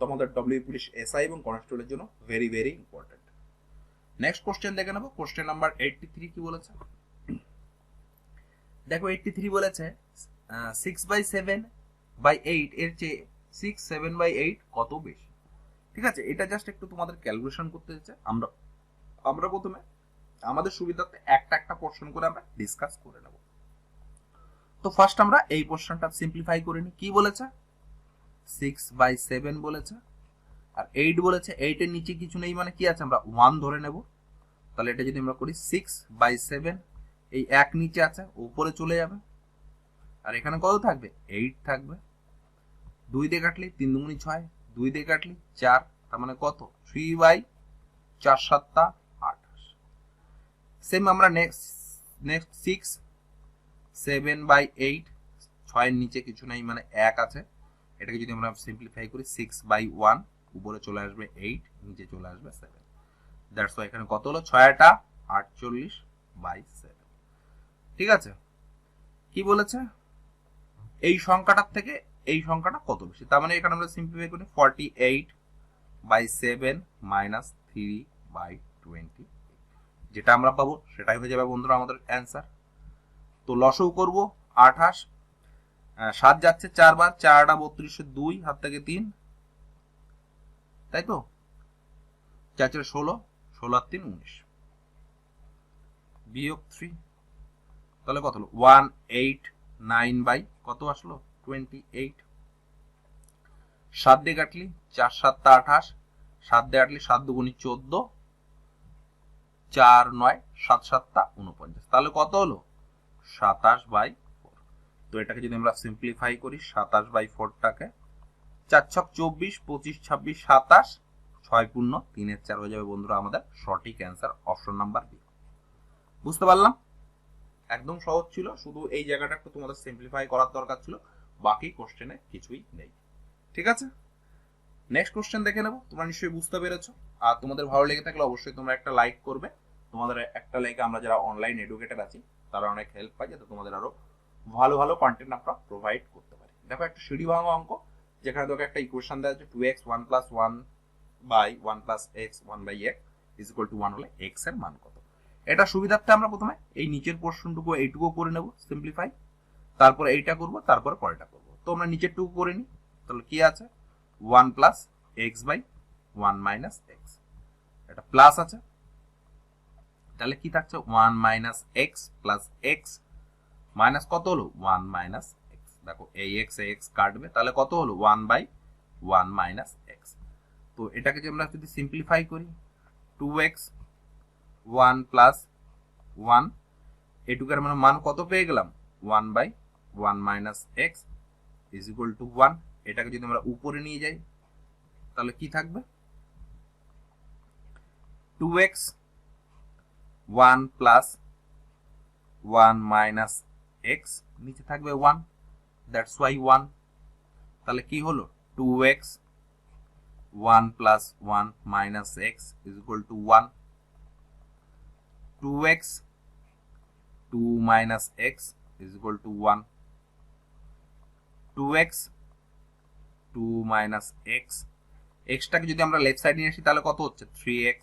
তোমাদের ডব্লিউ পুলিশ এসআই এবং কনস্টেবলের জন্য very very important. Next question দেখে নেবো, কোশ্চেন নাম্বার 83 কি বলেছে। দেখো 83 বলেছে 6/7/8 এর চেয়ে 6/7/8 কত বেশি। ঠিক আছে, এটা জাস্ট একটু তোমাদের ক্যালকুলেশন করতে হচ্ছে। আমরা প্রথমে আমাদের সুবিধার্থে একটা পোর্শন করে আমরা ডিসকাস করে নেব। তো ফার্স্ট আমরা এই পোর্শনটা সিম্পলিফাই করে নিই। কি বলেছে, 6/7 বলেছে আর 8 বলেছে, 8 এর নিচে কিছু নেই মানে কি আছে, আমরা 1 ধরে নেব। তাহলে এটা যদি আমরা করি 6/7, এই এক নিচে আছে উপরে চলে যাবে, আর এখানে কত থাকবে 8 থাকবে। 2 দিয়ে কাটলি 3 দুগুনি 6, 2 দিয়ে কাটলি 4, তার মানে কত 3/4 7 28। সেম আমরা নেক্সট 6/7/8, 6 এর নিচে কিছু নেই মানে 1 আছে, এটাকে যদি আমরা সিম্পলিফাই করি 6/1, উপরে চলে আসবে 8, নিচে চলে আসবে 7। দ্যাটস ওয়াই এখানে কত হলো 6টা 48/7। ঠিক আছে, কি বলেছে, এই সংখ্যাটার থেকে এই সংখ্যাটা কত বেশি, তার মানে এখানে আমরা সিম্পলিফাই করি 48/7 মাইনাস 3/20, যেটা আমরা পাবো সেটাই হয়ে যাবে বন্ধুরা আমাদের অ্যান্সার। তো লসও করব 28, 7 যাচ্ছে 4 বার, 4টা 32, 2 হাত থেকে 3, তাই তো 4 4 16, 16 আর 3 19, বিয়োগ 3, তাহলে কত হলো 189 বাই কত আসলো 28। 7 দিয়ে কাটলি 4 7 28, 7 দিয়ে কাটলি 7 দুগুনি 14, 4 9 7 7 49, তাহলে কত হলো 27/4। তো এটাকে যদি আমরা সিম্পলিফাই করি 27/4টাকে 4 ছক 24, 25 26 27, 6 পূর্ণ 3 4 হয়ে যাবে বন্ধুরা আমাদের সঠিক অ্যান্সার অপশন নাম্বার বি। বুঝতে পারলাম? একদম সহজ ছিল, শুধু এই জায়গাটা একটু তোমাদের সিম্পলিফাই করার দরকার ছিল, বাকি কোশ্চেনে কিছুই নেই। ঠিক আছে, নেক্সট কোশ্চেন দেখে নেবো। তোমরা নিশ্চয়ই বুঝতে পেরেছো, আর তোমাদের ভালো লেগে থাকলে অবশ্যই তোমরা একটা লাইক করবে। তোমাদের একটা লাইকে আমরা যারা অনলাইন এডুকেটর আছি তারা অনেক হেল্প পাই, যাতে তোমাদের আরো ভালো ভালো কন্টেন্ট আমরা প্রোভাইড করতে পারি। দেখো একটা সিঁড়ি ভাঙা অঙ্ক, যেখানে তোকে একটা ইকুয়েশন দেওয়া আছে 2x 1 + 1 / 1 + x 1/x = 1 হলে x এর মান কত। এটা সুবিধার্থে আমরা প্রথমে এই নিচের পোর্শনটুকু এইটুকু করে নেব সিম্পলিফাই, তারপর এইটা করব, তারপর পরেরটা করব। তো আমরা নিচেরটুকু করে নিই। তাহলে কি আছে 1 + x/1 - x, এটা প্লাস আছে, তাহলে কি থাকছে 1 - x + x মাইনাস কত হলো 1 - x। দেখো এই x x কাটবে, তাহলে কত হলো 1/1 - x। তো এটাকে যদি আমরা যদি সিম্পলিফাই করি 2x 1 + 1, এটুকার মানে মান কত পেয়ে গেলাম 1/1 - x = 1। এটাকে যদি আমরা উপরে নিয়ে যাই তাহলে কি থাকবে 2x 1 + 1 - x, নিচে থাকবে 1, দ্যাটস ওয়াই 1। তাহলে কি হলো 2x 1 + 1 - x = 1, 2x 2 - x = 1, 2x 2 - x, xটাকে যদি আমরা লেফট সাইডে নিয়ে আসি তাহলে কত হচ্ছে 3x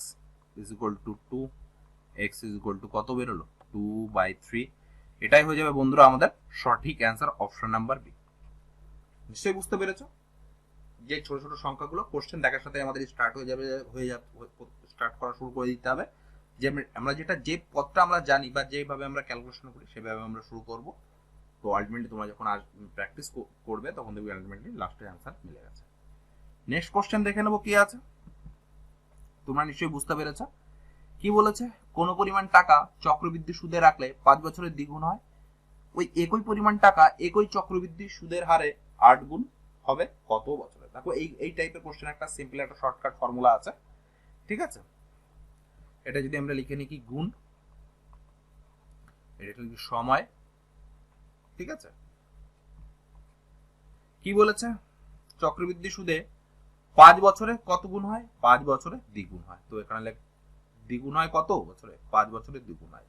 = 2, x কত বেরোলো 2/3। এটাই হয়ে যাবে বন্ধুরা আমাদের সঠিক অ্যান্সার অপশন নাম্বার বি। নিশ্চয়ই বুঝতে পেরেছো যে ছোট ছোট সংখ্যাগুলো কোশ্চেন দেখার সাথে আমাদের স্টার্ট স্টার্ট করা শুরু করে দিতে হবে। যে আমরা যে পথটা আমরা জানি বা যেভাবে আমরা ক্যালকুলেশন করি সেভাবে আমরা শুরু করব। তো আলটিমেটলি তোমরা যখন প্র্যাকটিস করবে তখন দেখবে আলটিমেটলি লাস্টের অ্যান্সার মিলে গেছে। নেক্সট কোশ্চেন দেখে নেবো কি আছে। তোমরা নিশ্চয়ই বুঝতে পেরেছো কি বলেছে, কোন পরিমাণ টাকা চক্রবৃদ্ধি সুদে রাখলে 5 বছরের দ্বিগুণ হয়, ওই একই পরিমাণ টাকা একই চক্রবৃদ্ধি সুদের হারে 8 গুণ হবে কত বছরে। দেখো এই টাইপের কোশ্চেন একটা সিম্পল একটা শর্টকাট ফর্মুলা আছে। ঠিক আছে, এটা যদি আমরা লিখে নিই কি গুণ, এটা লিখি সময়। ঠিক আছে, কি বলেছে চক্রবৃদ্ধি সুদে 5 বছরে কত গুণ হয়, 5 বছরে দ্বিগুণ হয়। তো এখানে দ্বিগুণ হয় কত বছরে, 5 বছরে দ্বিগুণ হয়।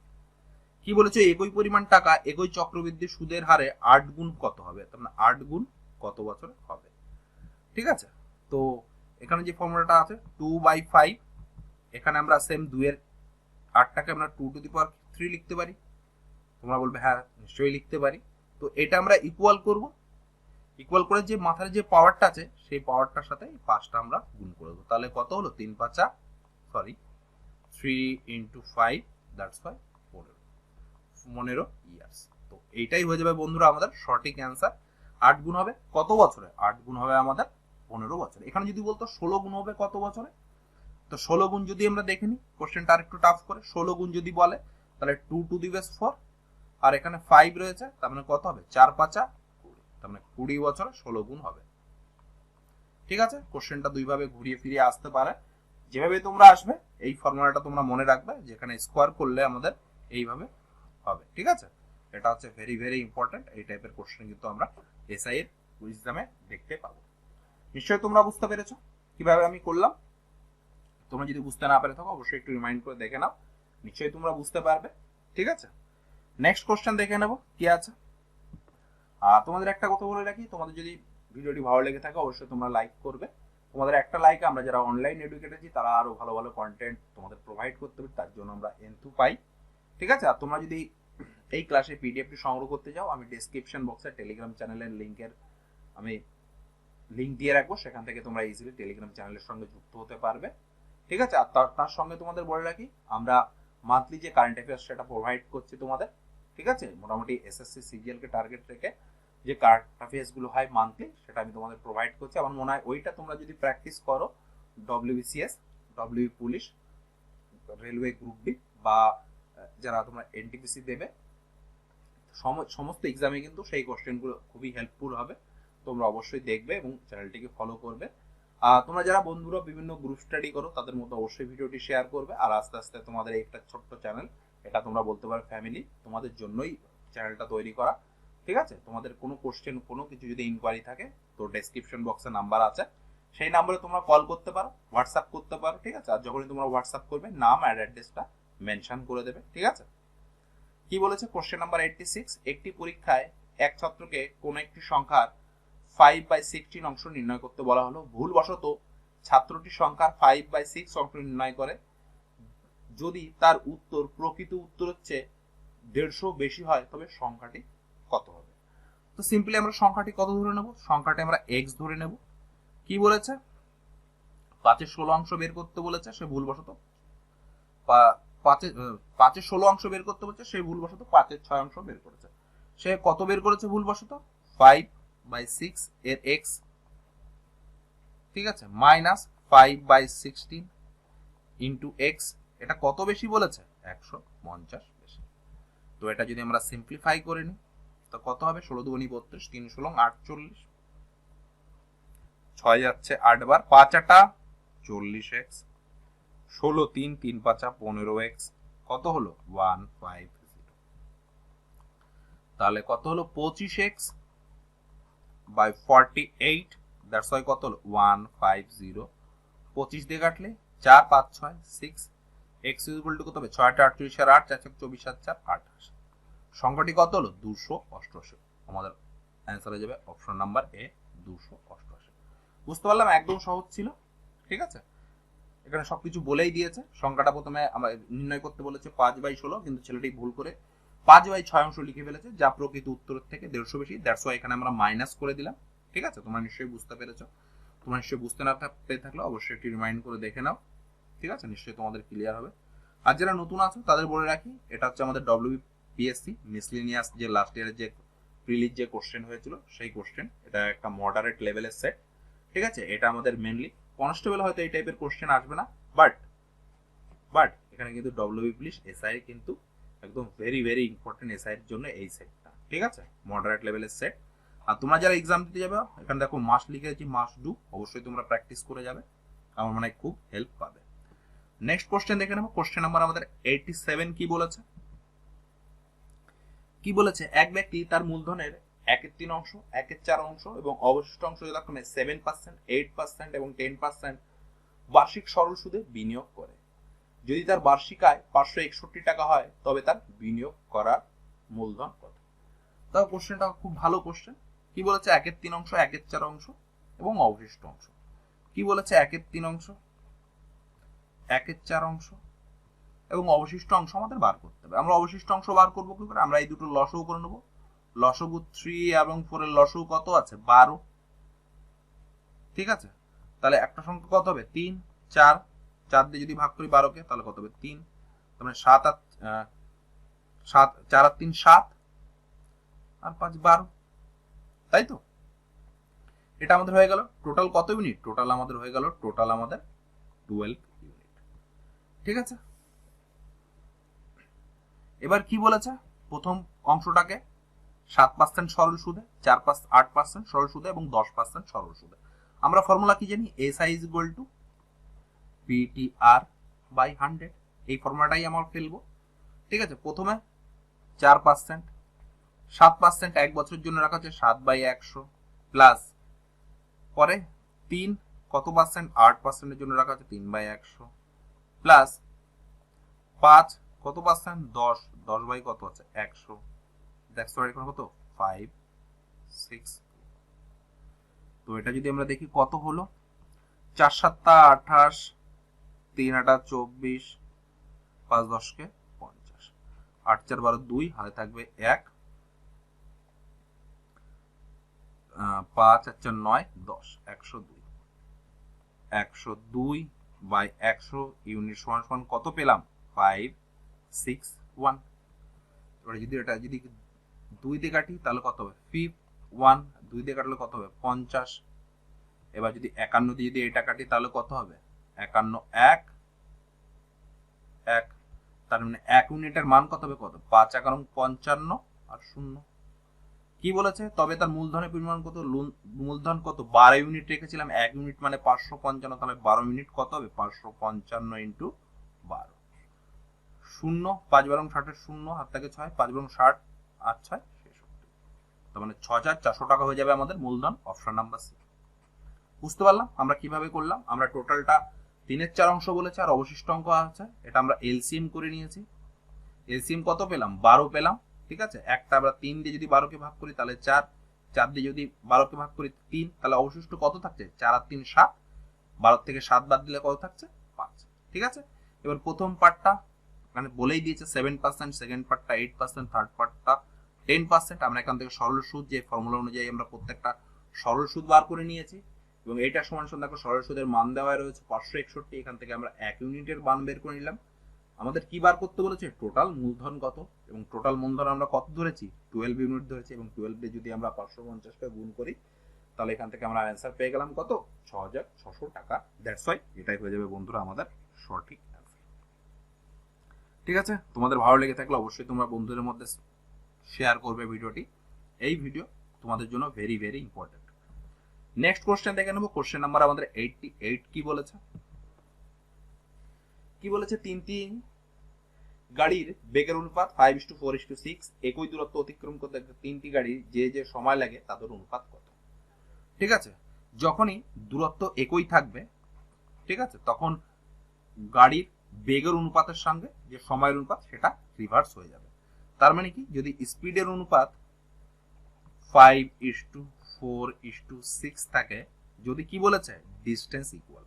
কি বলেছে একই পরিমাণ টাকা একই চক্রবৃদ্ধি সুদের হারে 8 গুণ কত হবে, তার মানে 8 গুণ কত বছরে হবে। ঠিক আছে, তো এখানে যে ফর্মুলাটা আছে 2/5, এখানে আমরা সেম 2 এর 8টাকে আমরা 2⁻³ লিখতে পারি। তোমরা বলবে হ্যাঁ নিশ্চয়ই লিখতে পারি। তো এটা আমরা ইকুয়াল করব, ইকুয়াল করে যে মাথার যে পাওয়ারটা আছে সেই পাওয়ারটার সাথে এই 5টা আমরা গুণ করে দেবো। তাহলে কত হলো 3 × 5, দ্যাটস ওয়াই 15 ইয়ার্স। তো এইটাই হয়ে যাবে বন্ধুরা আমাদের সঠিক অ্যান্সার। 8 গুণ হবে কত বছরে, 8 গুণ হবে আমাদের 15 বছরে। এখানে যদি বলতো 16 গুণ হবে কত বছরে, তো 16 গুণ যদি আমরা দেখে নিই কোশ্চেনটা আরেকটু টাফ করে, 16 গুণ যদি বলে তাহলে 2⁴, আর এখানে 5 রয়েছে, তার মানে কত হবে 4 × 5 = 20, তার মানে 20 বছরে 16 গুণ হবে। ঠিক আছে, কোশ্চেনটা দুইভাবে ঘুরিয়ে ফিরিয়ে আসতে পারে, যেভাবে তোমরা আসবে এই ফর্মুলাটা তোমরা মনে রাখবে, যেখানে স্কোয়ার করলে আমাদের এইভাবে হবে। ঠিক আছে, এটা হচ্ছে ভেরি ভেরি ইম্পর্টেন্ট। এই টাইপের কোশ্চেন কিন্তু আমরা এসআই এর এক্সামে দেখতে পাবো। নিশ্চয়ই তোমরা বুঝতে পেরেছো কিভাবে আমি করলাম। তোমরা যদি বুঝতে না পারে থাকো অবশ্যই একটু রিমাইন্ড করে দেখে নাও, নিশ্চয়ই তোমরা বুঝতে পারবে। ঠিক আছে, নেক্সট কোশ্চেন দেখে নেবো কি আছে। তোমাদের একটা কথা বলে রাখি, তোমাদের যদি ভিডিওটি ভালো লেগে থাকে অবশ্যই তোমরা লাইক করবে। তোমাদের একটা লাইকে আমরা যারা অনলাইন এডুকেটর আছি তারা আরো ভালো ভালো কন্টেন্ট তোমাদের প্রোভাইড করতে পারি, তার জন্য আমরা এন্থু পাই। ঠিক আছে, আর তোমরা যদি এই ক্লাসে পিডিএফটি সংগ্রহ করতে যাও, আমি ডেসক্রিপশন বক্সে টেলিগ্রাম চ্যানেলের আমি লিঙ্ক দিয়ে রাখবো, সেখান থেকে তোমরা ইজিলি টেলিগ্রাম চ্যানেলের সঙ্গে যুক্ত হতে পারবে। ঠিক আছে, আর তার সঙ্গে তোমাদের বলে রাখি আমরা মান্থলি যে কারেন্ট অ্যাফেয়ার্স সেটা প্রোভাইড করছি তোমাদের। ঠিক আছে, মোটামুটি এসএসসি সিজিএল কে টার্গেট রেখে যে কারেন্ট অ্যাফেয়ার্স গুলো হয় মান্থলি সেটা আমি তোমাদের প্রোভাইড করছি। আমার মনে হয় ওইটা তোমরা যদি প্র্যাকটিস করো WBCS, W police, railway group D বা যারা তোমরা এনটিপিসি দেবে সমস্ত এক্সামে কিন্তু সেই কোশ্চেনগুলো খুবই হেল্পফুল হবে। তোমরা অবশ্যই দেখবে এবং চ্যানেলটিকে ফলো করবে। তোমরা যারা বন্ধুরা বিভিন্ন গ্রুপ স্টাডি করো তাদের মধ্যে অবশ্যই ভিডিওটি শেয়ার করবে। আর আস্তে আস্তে তোমাদের একটা ছোট্ট চ্যানেল, এটা তোমরা বলতে পারো ফ্যামিলি, তোমাদের জন্যই চ্যানেলটা তৈরি করা। ঠিক আছে, তোমাদের কোনো কোশ্চেন কোনো কিছু যদি ইনকোয়ারি থাকে তো ডেসক্রিপশন বক্সে নাম্বার আছে, সেই নাম্বারে তোমরা কল করতে পারো, হোয়াটসঅ্যাপ করতে পারো। ঠিক আছে, আর যখনই তোমরা হোয়াটসঅ্যাপ করবে নাম আর অ্যাড্রেসটা মেনশন করে দেবে। ঠিক আছে, কি বলেছে কোশ্চেন নাম্বার 86, একটি পরীক্ষায় এক ছাত্রকে কোন একটি সংখ্যার 5/16 অংশ নির্ণয় করতে বলা হলো। ভুলবশত ছাত্রটি সংখ্যার 5/6 অংশ নির্ণয় করে। যদি তার উত্তর প্রকৃত উত্তরের চেয়ে 150 বেশি হয় তবে সংখ্যাটি কত হবে? তো সিম্পলি আমরা সংখ্যাটি কত ধরে নেব? সংখ্যাটি আমরা x ধরে নেব। কি বলেছে? 5-এর 16 অংশ বের করতে বলেছে, সে ভুলবশত 5-এর 16 অংশ বের করতে বলেছে, সে ভুলবশত 5-এর 6 অংশ বের করেছে। সে কত বের করেছে ভুলবশত? 5/6 এর x, ঠিক আছে, মাইনাস 5/16 ইন্টু x, এটা কত বেশি বলেছে? 150 বেশি। তো এটা যদি আমরা সিম্পলিফাই করে নিই তো কত হবে? 16 দুগুণী 32, 3 16 48, 6 যাচ্ছে 8 বার, 5 8 40x, 16 3 3 5 15x, কত হলো? 150। তাহলে কত হলো? 25x বাই 48, দ্যাটস ওয়াই কত হলো? 150। 25 দিয়ে কাটলে 4 5 6 6, x ইকুয়াল টু কত হবে? 6 8 38 আর 8 4 24 7 4 28। সংখ্যাটি কত হলো? 288। আমাদের অ্যান্সার হয়ে যাবে অপশন নাম্বার এ, 288। বুঝতে পারলাম, একদম সহজ ছিল। ঠিক আছে, এখানে সবকিছু বলেই দিয়েছে। সংখ্যাটা প্রথমে আমরা নির্ণয় করতে বলেছে 5/16, কিন্তু ছেলেটি ভুল করে 5/6 অংশ লিখে ফেলেছে, যা প্রকৃত উত্তরের থেকে 150 বেশি। দ্যাটস ওয়াই এখানে আমরা মাইনাস করে দিলাম। ঠিক আছে, তোমরা নিশ্চয়ই বুঝতে পেরেছো। তোমরা নিশ্চয়ই বুঝতে না পেরে থাকলে অবশ্যই একটি রিমাইন্ড করে দেখে নাও। ঠিক আছে, নিশ্চয়ই তোমাদের ক্লিয়ার হবে। আর যারা নতুন আছো তাদের বলে রাখি, এটা হচ্ছে আমাদের WBPSC মিসলিনিয়াস যে লাস্ট ইয়ারের যে প্রিলিজ যে কোশ্চেন হয়েছিল সেই কোশ্চেন। এটা একটা মডারেট লেভেলের সেট। ঠিক আছে, এটা আমাদের মেনলি কনস্টেবল হয়তো এই টাইপের কোশ্চেন আসবে না, বাট এখানে কিন্তু WB পুলিশ এসআই কিন্তু একদম ভেরি ভেরি ইম্পর্টেন্ট এসআই এর জন্য এই সেটটা। ঠিক আছে, মডারেট লেভেলের সেট। আর তোমরা যারা এক্সাম দিতে যাবে, এখানে দেখো মাস্ট লিখেছি, মাস্ট ডু, অবশ্যই তোমরা প্র্যাকটিস করে যাবে, আমার মনে হয় খুব হেল্প পাবে। নেক্সট কোশ্চেন দেখে নেবো। কোশ্চেন নাম্বার আমাদের 87 কি বলেছে? কি বলেছে? এক ব্যক্তি তার মূলধনের 1/3 অংশ, 1/4 অংশ এবং অবশিষ্ট অংশ যথাক্রমে 7%, 8% এবং 10% বার্ষিক সরল সুদে বিনিয়োগ করে। যদি তার বার্ষিক আয় 561 টাকা হয় তবে তার বিনিয়োগ করার মূলধন কত? তাও কোশ্চেনটা খুব ভালো কোশ্চেন। কি বলেছে? 1/3 অংশ, 1/4 অংশ এবং অবশিষ্ট অংশ। কি বলেছে? 1/3 অংশ, 1/4 অংশ এবং অবশিষ্ট অংশ আমাদের বার করতে হবে। আমরা অবশিষ্ট অংশ বার করবো কি করে? আমরা এই দুটো লসও করে নেবো। লসগু 3 এবং 4 এর লসগু কত আছে? 12। ঠিক আছে, তাহলে একটা সংখ্যা কত হবে? 3 4, 4 দিয়ে যদি ভাগ করি 12 কে তাহলে কত হবে? 3। তাহলে 7 আর 7, 4 আর 3 7 আর 5 12, তাই তো? এটা আমাদের হয়ে গেল টোটাল কত ইউনিট? টোটাল আমাদের হয়ে গেল 12 ইউনিট। ঠিক আছে, এবার কি বলেছে? প্রথম অংশটাকে 7% সরল সুদে, 8% সরল সুদে এবং 10% সরল সুদে। আমরা ফর্মুলা কি জানি? SI is equal to PTR/100। এই ফর্মুলাটাই আমরা ফেলবো। ঠিক আছে, প্রথমে 4%, 7% এক বছরের জন্য রাখা হচ্ছে 7/100, প্লাস পরে 3 কত পার্সেন্ট? 8%-এর জন্য রাখা হচ্ছে 3/100, প্লাস 5 কত পার্সেন্ট? 10, 10 বাই কত আছে? 100। দেখছো এখন কত? 5 6। তো এটা যদি আমরা দেখি কত হলো? 4 7 28, 3 8 24, 5 10 কে 50, 8 4 12 2, হাতে থাকবে 1, 5 আর 4 9 10, 102। 102 বাই 100 ইউনিট সমান সমান কত পেলাম? 561। এবারে যদি এটা যদি 2 দিয়ে কাটি তাহলে কত হবে? 51। 2 দিয়ে কাটলে কত হবে? 50। এবার যদি 51 দিয়ে যদি এটা কাটি তাহলে কত হবে? 51 1 1। তার মানে 1 ইউনিটের মান কত হবে? কত? 5 11 55 আর 0। কি বলেছে, তবে তার মূলধনের পরিমাণ কত, মূলধন কত 12 ইউনিট রেখেছিলাম, 1 ইউনিট মানে 555, তাহলে 12 ইউনিট কত হবে 555 ইন্টু 12, 0, 5 বারং 60 0, হাত থেকে 6, 5 বারং 60, 8 6 66, তার মানে 6400 টাকা হয়ে যাবে আমাদের মূলধন, অপশন নাম্বার সি। বুঝতে পারলাম আমরা কিভাবে করলাম। আমরা টোটালটা 3/4 অংশ বলেছে আর অবশিষ্ট অঙ্ক আছে, এটা আমরা এলসিএম করে নিয়েছি। এলসিএম কত পেলাম, 12 পেলাম। ঠিক আছে, একটা আমরা 3 দিয়ে যদি 12 কে ভাগ করি তাহলে 4, 4 দিয়ে যদি 12 কে ভাগ করি 3, তাহলে অবশিষ্ট কত থাকছে 4 আর 3 7, 12 থেকে 7 বাদ দিলে কত থাকছে 5। ঠিক আছে, এবার প্রথম পার্টটা মানে বলেই দিয়েছে 7%, সেকেন্ড পার্টটা 8%, থার্ড পার্টটা 10%। আমরা এখান থেকে সরল সুদ যে ফর্মুলা অনুযায়ী আমরা প্রত্যেকটা সরল সুদ বার করে নিয়েছি, এবং এইটা সমান সমান দেখো সরল সুদের মান দেওয়া রয়েছে 561। এখান থেকে আমরা 1 ইউনিটের মান বের করে নিলাম। আমাদের কি বার করতে বলেছে, টোটাল মূলধন কত, এবং টোটাল মূলধন আমরা কত ধরেছি 12 ইউনিট ধরেছি, এবং 12 দিয়ে যদি আমরা 550 কে গুণ করি তাহলে এখান থেকে আমরা অ্যান্সার পেয়ে গেলাম কত 6600 টাকা। দ্যাটস ওয়াই এটাই হয়ে যাবে বন্ধুরা আমাদের সঠিক অ্যান্সার। ঠিক আছে, তোমাদের ভালো লেগে থাকলে অবশ্যই তোমরা বন্ধুদের মধ্যে শেয়ার করবে ভিডিওটি। এই ভিডিও তোমাদের জন্য very very important. Next question দেখে নেবো। কোশ্চেন নাম্বার আমাদের 88 কি বলেছে, কি বলেছে, তিনটি গাড়ির বেগের অনুপাত 5:4:6, একই দূরত্ব অতিক্রম করতে তিনটি গাড়ির যে যে সময় লাগে তাদের অনুপাত কত। ঠিক আছে, যখনই দূরত্ব একই থাকবে, ঠিক আছে, তখন গাড়ির বেগের অনুপাতের সঙ্গে যে সময়ের অনুপাত সেটা রিভার্স হয়ে যাবে। তার মানে কি, যদি স্পিডের অনুপাত 5:4:6 থাকে, যদি কি বলেছে ডিস্টেন্স ইকুয়াল,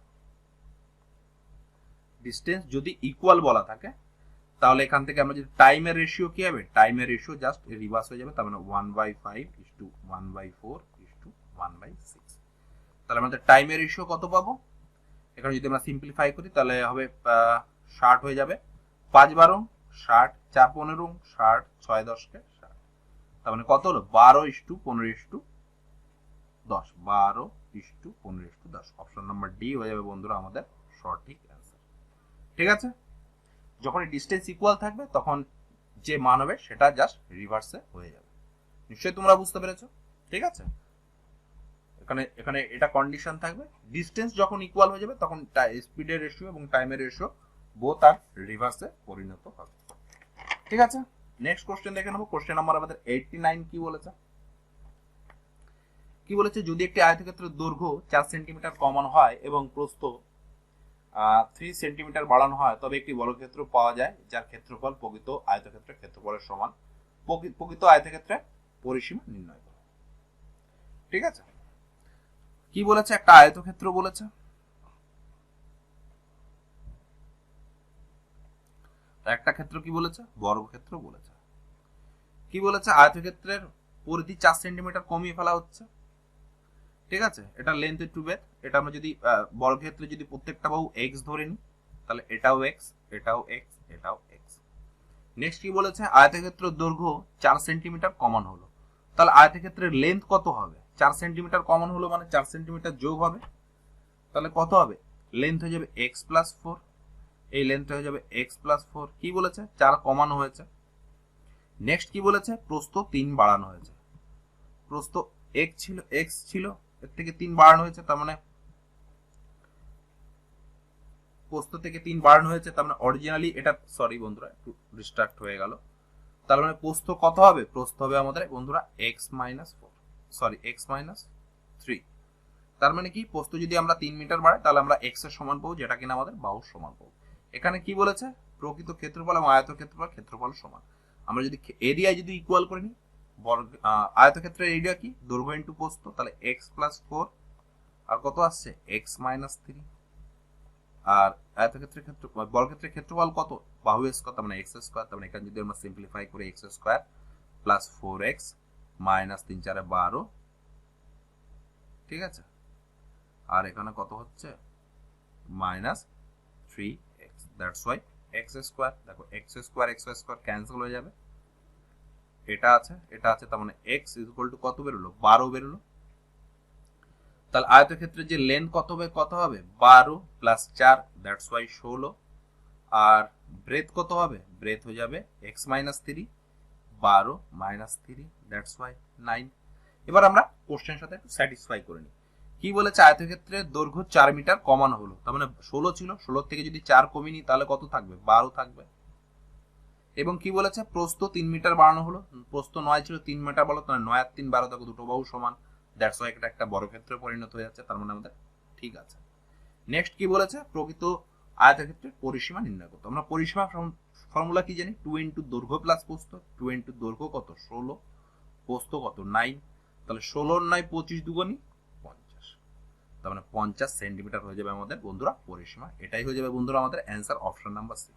ডিস্টেন্স যদি ইকুয়াল বলা থাকে, তাহলে এখান থেকে আমরা যদি টাইমের রেশিও কি হবে, টাইমের রেশিও জাস্ট রিভার্স হয়ে যাবে। তার মানে 1/5:1/4:1/6। তাহলে আমাদের টাইমের রেশিও কত পাবো, এখানে যদি আমরা সিম্পলিফাই করি তাহলে হবে 60 হয়ে যাবে, 5 12 60, 4 15 60, 6 10 কে 60, তার মানে কত হলো 12:15:10, 12:15:10। অপশন নাম্বার ডি হয়ে যাবে বন্ধুরা আমাদের সঠিক অ্যান্সার। ঠিক আছে, যখন ডিস্টেন্স ইকুয়াল থাকবে তখন যে মান হবে সেটা জাস্ট রিভার্সে হয়ে যাবে। নিশ্চয়ই তোমরা বুঝতে পেরেছো। ঠিক আছে, এখানে এখানে এটা কন্ডিশন থাকবে, ডিস্টেন্স যখন ইকুয়াল হয়ে যাবে তখন স্পিডের রেশিও এবং টাইমের রেশিও বোথ আর রিভার্সে পরিণত হবে। ঠিক আছে, নেক্সট কোশ্চেন দেখে নেবো। কোশ্চেন নাম্বার আমাদের 89 কি বলেছে, কি বলেছে, যদি একটি আয়তক্ষেত্রের দৈর্ঘ্য 4 সেন্টিমিটার কমানো হয় এবং প্রস্থ 3 সেন্টিমিটার বাড়ানো হয়, তবে একটি বর্গক্ষেত্র পাওয়া যায় যার ক্ষেত্রফল প্রকৃত আয়তক্ষেত্রের ক্ষেত্রফলের সমান। প্রকৃত আয়তক্ষেত্রের পরিসীমা নির্ণয় করো। ঠিক আছে, কি বলেছে, একটা আয়তক্ষেত্র বলেছে, একটা ক্ষেত্র কি বলেছে, বর্গক্ষেত্র বলেছে। কি বলেছে, আয়তক্ষেত্রের পরিধি 4 সেন্টিমিটার কমিয়ে ফেলা হচ্ছে। ঠিক আছে, এটা লেন্থ টু বেড, এটা আমরা যদি বর্গক্ষেত্রে যদি প্রত্যেকটা বাহু এক্স ধরে নিই তাহলে এটাও এক্স, এটাও এক্স, এটাও এক্স। নেক্সট কি বলেছে, আয়তক্ষেত্রের দৈর্ঘ্য 4 সেন্টিমিটার কমান হলো, তাহলে আয়তক্ষেত্রের লেন্থ কত হবে, 4 সেন্টিমিটার কমান হলো মানে 4 সেন্টিমিটার যোগ হবে, তাহলে কত হবে, লেন্থ হয়ে যাবে এক্স প্লাস 4, এই লেন্থ হয়ে যাবে এক্স প্লাস 4। কি বলেছে, 4 কমানো হয়েছে। নেক্সট কি বলেছে, প্রস্থ 3 বাড়ানো হয়েছে, প্রস্থ এক্স ছিল এর থেকে 3 বাড়ানো হয়েছে, তার মানে প্রস্থ থেকে 3 বাড়ানো হয়েছে, তার মানে অরিজিনালি এটা, সরি বন্ধুরা একটু ডিস্ট্রাক্ট হয়ে গেল, তার মানে প্রস্থ কত হবে, প্রস্থ হবে আমাদের বন্ধুরা x-3। তার মানে কি, প্রস্থ যদি আমরা 3 মিটার বাড়াই তাহলে আমরা x এর সমান পাবো, যেটা কিনা আমাদের বাহুর সমান পাবো। এখানে কি বলেছে, প্রকৃত ক্ষেত্রফল এবং ক্ষেত্রফল সমান। আমরা যদি এরিয়া যদি ইকুয়াল করে নিই, আয়তক্ষেত্রের এরিয়া কি, দৈর্ঘ্য ইনটু প্রস্থ, তাহলে x প্লাস 4 আর কত আসছে x-3, আর আয়তক্ষেত্রের বর্গক্ষেত্রের ক্ষেত্রফল কত, বাহু স্কয়ার, তার মানে x স্কয়ার, তার মানে এখানে যদি আমরা সিম্পলিফাই করি x square plus 4x minus 3 4 12। ঠিক আছে, আর এখানে কত হচ্ছে minus 3x, that's why x square. দেখো x স্কয়ার ক্যান্সেল হয়ে যাবে, এটা আছে এটা আছে, তার মানে x ইকুয়াল টু কত বেরোলো, 12 বেরোলো। তাহলে আয়তক্ষেত্রের যে লেন্থ কত হবে 12 প্লাস 4, দ্যাটস ওয়াই 16। আর ব্রেথ কত হবে, ব্রেথ হয়ে যাবে x-3, 12 মাইনাস 3 দ্যাটস ওয়াই 9। এবার আমরা কোশ্চেনের সাথে একটু স্যাটিসফাই করে নিই। কি বলেছে, আয়তক্ষেত্রের দৈর্ঘ্য 4 মিটার কমানো হলো, তার মানে 16 ছিল, 16 থেকে যদি 4 কমিয়ে নিই তাহলে কত থাকবে, 12 থাকবে। এবং কি বলেছে, প্রস্থ 3 মিটার বাড়ানো হলো, প্রস্থ 9 ছিল, 3 মিটার বলো, তাহলে 9 আর 3 12, দেখো দুটো বাহু সমান, দ্যাটস ওয়াই এটা একটা বর্গক্ষেত্রে পরিণত হয়ে যাচ্ছে, তার মানে আমাদের ঠিক আছে। নেক্সট কি বলেছে, প্রকৃত আয়তক্ষেত্রের পরিসীমা নির্ণয় করতে। আমরা পরিসীমা ফর্মুলা কি জানি, 2 ইন্টু দৈর্ঘ্য প্লাস প্রস্থ। 2 ইন্টু দৈর্ঘ্য কত, 16, প্রস্থ কত 9, তাহলে 16 9 25 দুগুণী 50, তার মানে 50 সেন্টিমিটার হয়ে যাবে আমাদের বন্ধুরা পরিসীমা। এটাই হয়ে যাবে বন্ধুরা আমাদের অ্যান্সার, অপশন নাম্বার সি।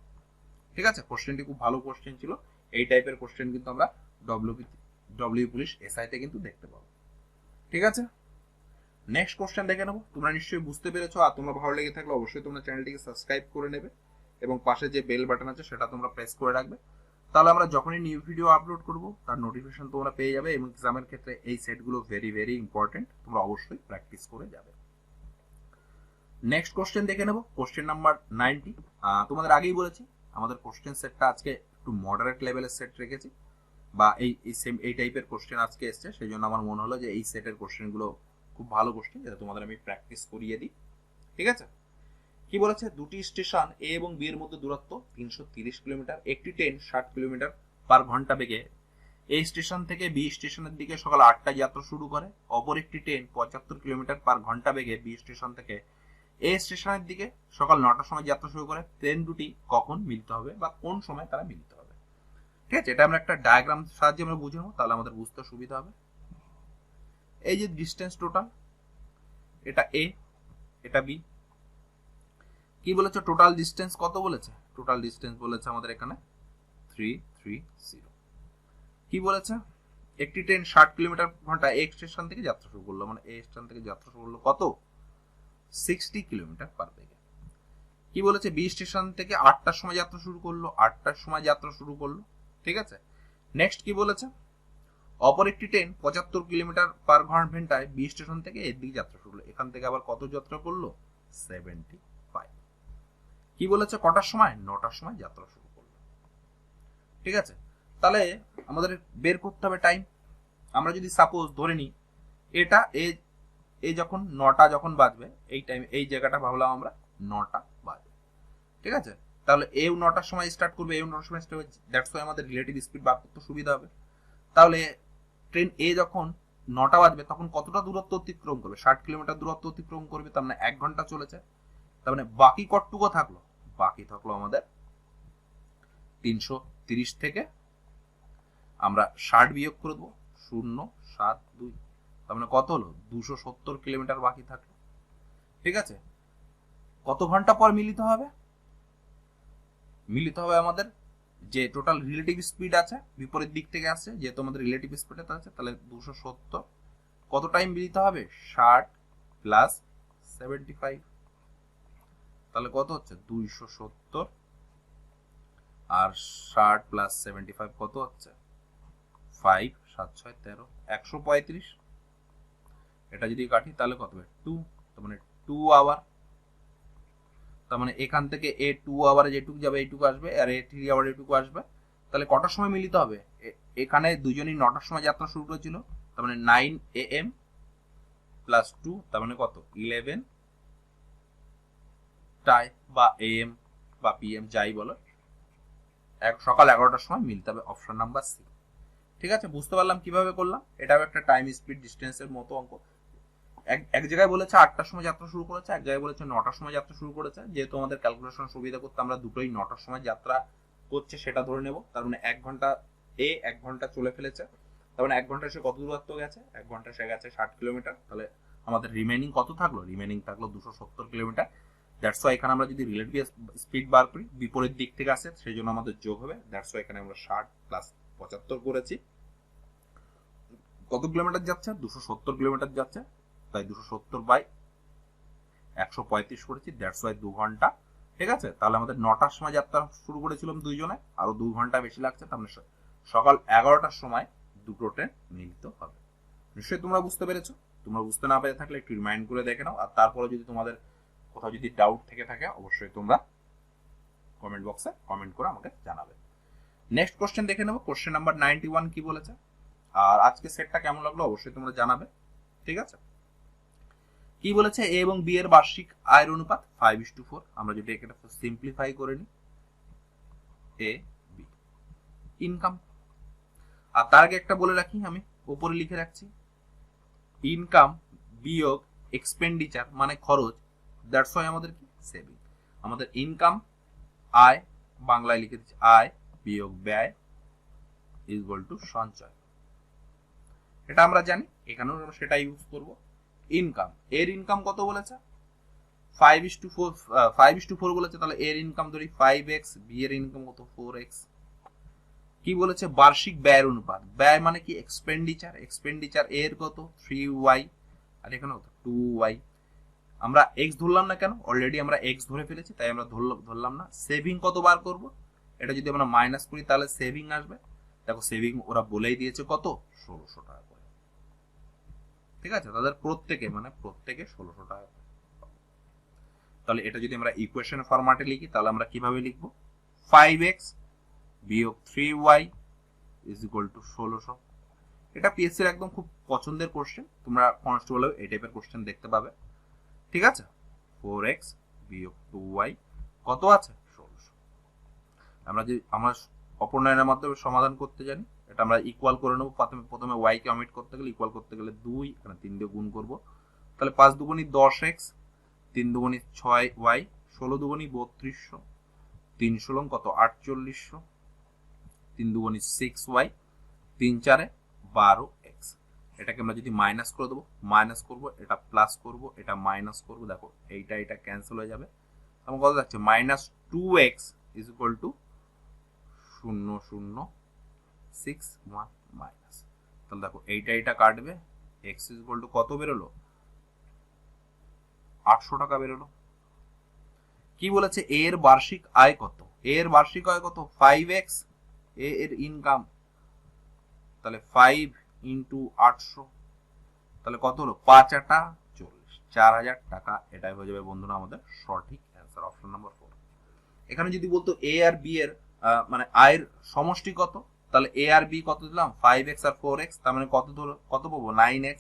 ঠিক আছে, কোশ্চেনটি খুব ভালো কোশ্চেন ছিল। এই টাইপের কোশ্চেন কিন্তু আমরা ডব্লিউ পুলিশ এসআইতে কিন্তু দেখতে পাবো। ঠিক আছে, নেক্সট কোশ্চেন দেখে নেবো। তোমরা নিশ্চয়ই বুঝতে পেরেছো, আর তোমরা ভালো লেগে থাকলে অবশ্যই তোমরা চ্যানেলটিকে সাবস্ক্রাইব করে নেবে এবং পাশে যে বেল বাটন আছে সেটা তোমরা প্রেস করে রাখবে, তাহলে আমরা যখনই নিউ ভিডিও আপলোড করব তার নোটিফিকেশন তোমরা পেয়ে যাবে। এবং এক্সামের ক্ষেত্রে এই সেটগুলো ভেরি ভেরি ইম্পর্টেন্ট, তোমরা অবশ্যই প্র্যাকটিস করে যাবে। নেক্সট কোশ্চেন দেখে নেবো, কোশ্চেন নাম্বার 90। তোমাদের আগেই বলেছি আমাদের কোশ্চেন সেটটা আজকে একটু মডারেট লেভেলের সেট রেখেছি, বা এই টাইপের কোশ্চেন আজকে এসছে, সেই জন্য আমার মনে হলো যে এই সেটের কোশ্চেনগুলো খুব ভালো কোশ্চেন, যেটা তোমাদের আমি প্র্যাকটিস করিয়ে দিই। ঠিক আছে, কি বলেছে, দুটি স্টেশন এ এবং বি এর মধ্যে দূরত্ব 330 কিলোমিটার, একটি ট্রেন 60 কিলোমিটার পার ঘন্টা বেগে এই স্টেশন থেকে বি স্টেশনের দিকে সকাল 8টায় যাত্রা শুরু করে, অপর একটি ট্রেন 75 কিলোমিটার পার ঘন্টা বেগে বি স্টেশন থেকে এ স্টেশনের দিকে সকাল 9টার সময় যাত্রা শুরু করে। ট্রেন দুটি কখন মিলিত হবে বা কোন সময় তারা মিলিত হবে। ঠিক আছে, এটা আমরা একটা ডায়াগ্রাম সাহায্যে আমরা বুঝে নেবো, তাহলে আমাদের বুঝতে সুবিধা হবে। এই যে ডিস্টেন্স টোটাল, এটা এ, এটা বি। কি বলেছে, টোটাল ডিস্টেন্স কত বলেছে, টোটাল ডিস্টেন্স বলেছে আমাদের এখানে 330। কি বলেছে, একটি ট্রেন 60 কিলোমিটার ঘন্টা এক স্টেশন থেকে যাত্রা শুরু করলো, মানে এই স্টেশন থেকে যাত্রা শুরু করলো কত, 60 কিলোমিটার পার বেগে। কি বলেছে, বি স্টেশন থেকে 8টার সময় যাত্রা শুরু করলো, 8টার সময় যাত্রা শুরু করলো। ঠিক আছে, নেক্সট কি বলেছে, অপর একটি ট্রেন 75 কিলোমিটার পার ঘন্টায় বি স্টেশন থেকে এর দিকে যাত্রা শুরু করলো, এখান থেকে আবার কত যাত্রা করলো, 75। কি বলেছে, কটার সময়, 9টার সময় যাত্রা শুরু করলো। ঠিক আছে, তাহলে আমাদের বের করতে হবে টাইম। আমরা যদি সাপোজ ধরে নিই এটা এ যখন 9টা যখন বাজবে, এই টাইম এই জায়গাটা ভাবলাম আমরা 9টা বাজবে। ঠিক আছে, তাহলে এও 9টার সময় স্টার্ট করবে, এও 9টার সময় স্টার্ট হবে, দ্যাটস ওয়াই আমাদের রিলেটিভ স্পিড বার করতে সুবিধা হবে। তাহলে ট্রেন এ যখন 9টা বাজবে তখন কতটা দূরত্ব অতিক্রম করবে, 60 কিলোমিটার দূরত্ব অতিক্রম করবে, তার মানে 1 ঘন্টা চলেছে। তার মানে বাকি কতটুকু থাকলো, বাকি থাকলো আমাদের 330 থেকে আমরা 60 বিয়োগ করে দেবো, 0.72, তার মানে কত হলো, 270 কিলোমিটার বাকি থাকলো। ঠিক আছে, কত ঘন্টা পর মিলিত হবে, মিলিত হবে আমাদের যে টোটাল রিলেটিভ স্পিড আছে বিপরীত দিক থেকে আসছে, যেহেতু আমাদের রিলেটিভ স্পিড আছে, তাহলে 270 কত টাইম মিলিত হবে, 60 প্লাস 75, তাহলে কত হচ্ছে 270, আর 60 প্লাস 75 কত হচ্ছে 5, 7 6 13, 135। এটা যদি কাটি তাহলে কত হবে 2, তার মানে 2 আওয়ার। তার মানে এখান থেকে এ 2 আওয়ারে যেটুকু যাবে এইটুকু আসবে, আর এ 3 আওয়ারে এটুকু আসবে। তাহলে কটার সময় মিলিত হবে, এখানে দুজনই 9টার সময় যাত্রা শুরু করেছিল, তার মানে 9 AM প্লাস 2, তার মানে কত 11 টাই বা AM বা PM যাই বলো, সকাল 11টার সময় মিলতে হবে, অপশন নাম্বার সি। ঠিক আছে, বুঝতে পারলাম কিভাবে করলাম। এটাও একটা টাইম স্পিড ডিস্টেন্সের মতো অঙ্ক। এক জায়গায় বলেছে 8টার সময় যাত্রা শুরু করেছে, এক জায়গায় বলেছে 9টার সময় যাত্রা শুরু করেছে। যেহেতু আমাদের ক্যালকুলেশন সুবিধা করতে আমরা দুটোই 9টার সময় যাত্রা করছে সেটা ধরে নেব। তার মানে 1 ঘন্টা 1 ঘন্টা চলে ফেলেছে, তার মানে 1 ঘন্টা সে কত দূরত্ব গেছে, 1 ঘন্টা সে গেছে 60 কিলোমিটার। তাহলে আমাদের রিমেনিং কত থাকলো, রিমেনিং থাকলো 270 কিলোমিটার। দ্যাটস ওয়াই এখানে আমরা যদি রিলেটিভ স্পিড বার করি বিপরীত দিক থেকে আসে, সেই জন্য আমাদের যোগ হবে। দ্যাটস ওয়াই এখানে আমরা 60 প্লাস 75 করেছি। কত কিলোমিটার যাচ্ছে, 270 কিলোমিটার যাচ্ছে, তাই 270 বাই 135 করেছি, দ্যাটস ওয়াই 2 ঘন্টা। ঠিক আছে, তাহলে আমাদের 9টার সময় যাত্রা শুরু করেছিলাম দুইজনে, আরো 2 ঘন্টা বেশি লাগছে, তার মানে সকাল 11টার সময় দুটো ট্রেন মিলিত হবে। নিশ্চয়ই তোমরা বুঝতে পেরেছো। তোমরা বুঝতে না পেরে থাকলে একটু রিমাইন্ড করে দেখে নাও, আর তারপরে যদি তোমাদের কোথাও যদি ডাউট থেকে থাকে অবশ্যই তোমরা কমেন্ট বক্সে কমেন্ট করে আমাকে জানাবে। নেক্সট কোশ্চেন দেখে নেবো, কোশ্চেন নাম্বার 91 কি বলেছে। আর আজকে সেটটা কেমন লাগলো অবশ্যই তোমরা জানাবে, ঠিক আছে। কি বলেছে, এ এবং বি এর বার্ষিক আয়ের অনুপাত 5:4। আমরা যদি এটা সিম্পলিফাই করে নিই, এ বি ইনকাম। আর তার আগে একটা বলে রাখি, আমি উপরে লিখে রাখছি, ইনকাম বিয়োগ এক্সপেন্ডিচার মানে খরচ, দ্যাটস ওয়াই আমাদের কি সেভিং। আমাদের ইনকাম আয়, বাংলায় লিখে দিচ্ছি আয় বিয়োগ ব্যয় ইকুয়াল টু সঞ্চয়। এটা আমরা জানি, এখানেও আমরা সেটা ইউজ করব। ইনকাম, এর ইনকাম কত বলেছে 5:4, 5:4 বলেছে, তাহলে এর ইনকাম ধরি 5x, বি এর ইনকাম কত 4x। কি বলেছে, বার্ষিক ব্যয়ের অনুপাত, ব্যয় মানে কি এক্সপেন্ডিচার, এক্সপেন্ডিচার এর কত 3y, আর এখানে কত 2y। আমরা x ধরলাম না কেন, অলরেডি আমরা x ধরে ফেলেছি, তাই আমরা ধরলাম না। সেভিং কত বার করব, এটা যদি আমরা মাইনাস করি তাহলে সেভিং আসবে। দেখো সেভিং ওরা বলেই দিয়েছে কত 1600 টাকা করে, ঠিক আছে, তাদের প্রত্যেকে 1600 টাকা করে। তাহলে এটা যদি আমরা ইকুয়েশন ফরম্যাটে লিখি তাহলে আমরা কিভাবে লিখব, 5x বিয়োগ 3y ইজ ইকুয়াল টু 1600। এটা পিএসসি এর একদম খুব পছন্দের কোশ্চেন, তোমরা কনস্টেবলেও এই টাইপের কোশ্চেন দেখতে পাবে, ঠিক আছে। 4x বিয়োগ 2y কত আছে 1600। আমরা অপনয়নের মাধ্যমে সমাধান করতে জানি, এটা আমরা ইকুয়াল করে নেবো। প্রথমে y কে অমিট করতে গেলে, ইকুয়াল করতে গেলে 2, এখানে 3 দিয়ে গুণ করব। তাহলে 5 দুগুণী 10x, 3 দুগুণী 6y, 16 দুগুণী 3200, 3 ষোলং কত 4800, 3 দুগুণী 6y, 3 4 12x। এটাকে আমরা যদি মাইনাস করে দেবো, মাইনাস করব, এটা প্লাস করব, এটা মাইনাস করব, দেখো এটা ক্যান্সেল হয়ে যাবে। আমার কত যাচ্ছে -2x is equal two 0061 minus. তাহলে দেখো এটা কাটবে, x ইজ ইকুয়াল টু কত বেরোলো 800 টাকা বেরোলো। কি বলেছে, এর বার্ষিক আয় কত, এর বার্ষিক আয় কত 5x, এর ইনকাম, তাহলে 5 ইন্টু 800, তাহলে কত হলো 5 8 40, 4000 টাকা। এটাই হয়ে যাবে বন্ধুরা আমাদের সঠিক অ্যান্সার, অপশন নাম্বার 4। এখানে যদি বলতো এ আর বি এর মানে আয়ের সমষ্টি কত, তাহলে এ আর বি কত দিলাম 5x আর 4x, তার মানে কত পাবো 9x।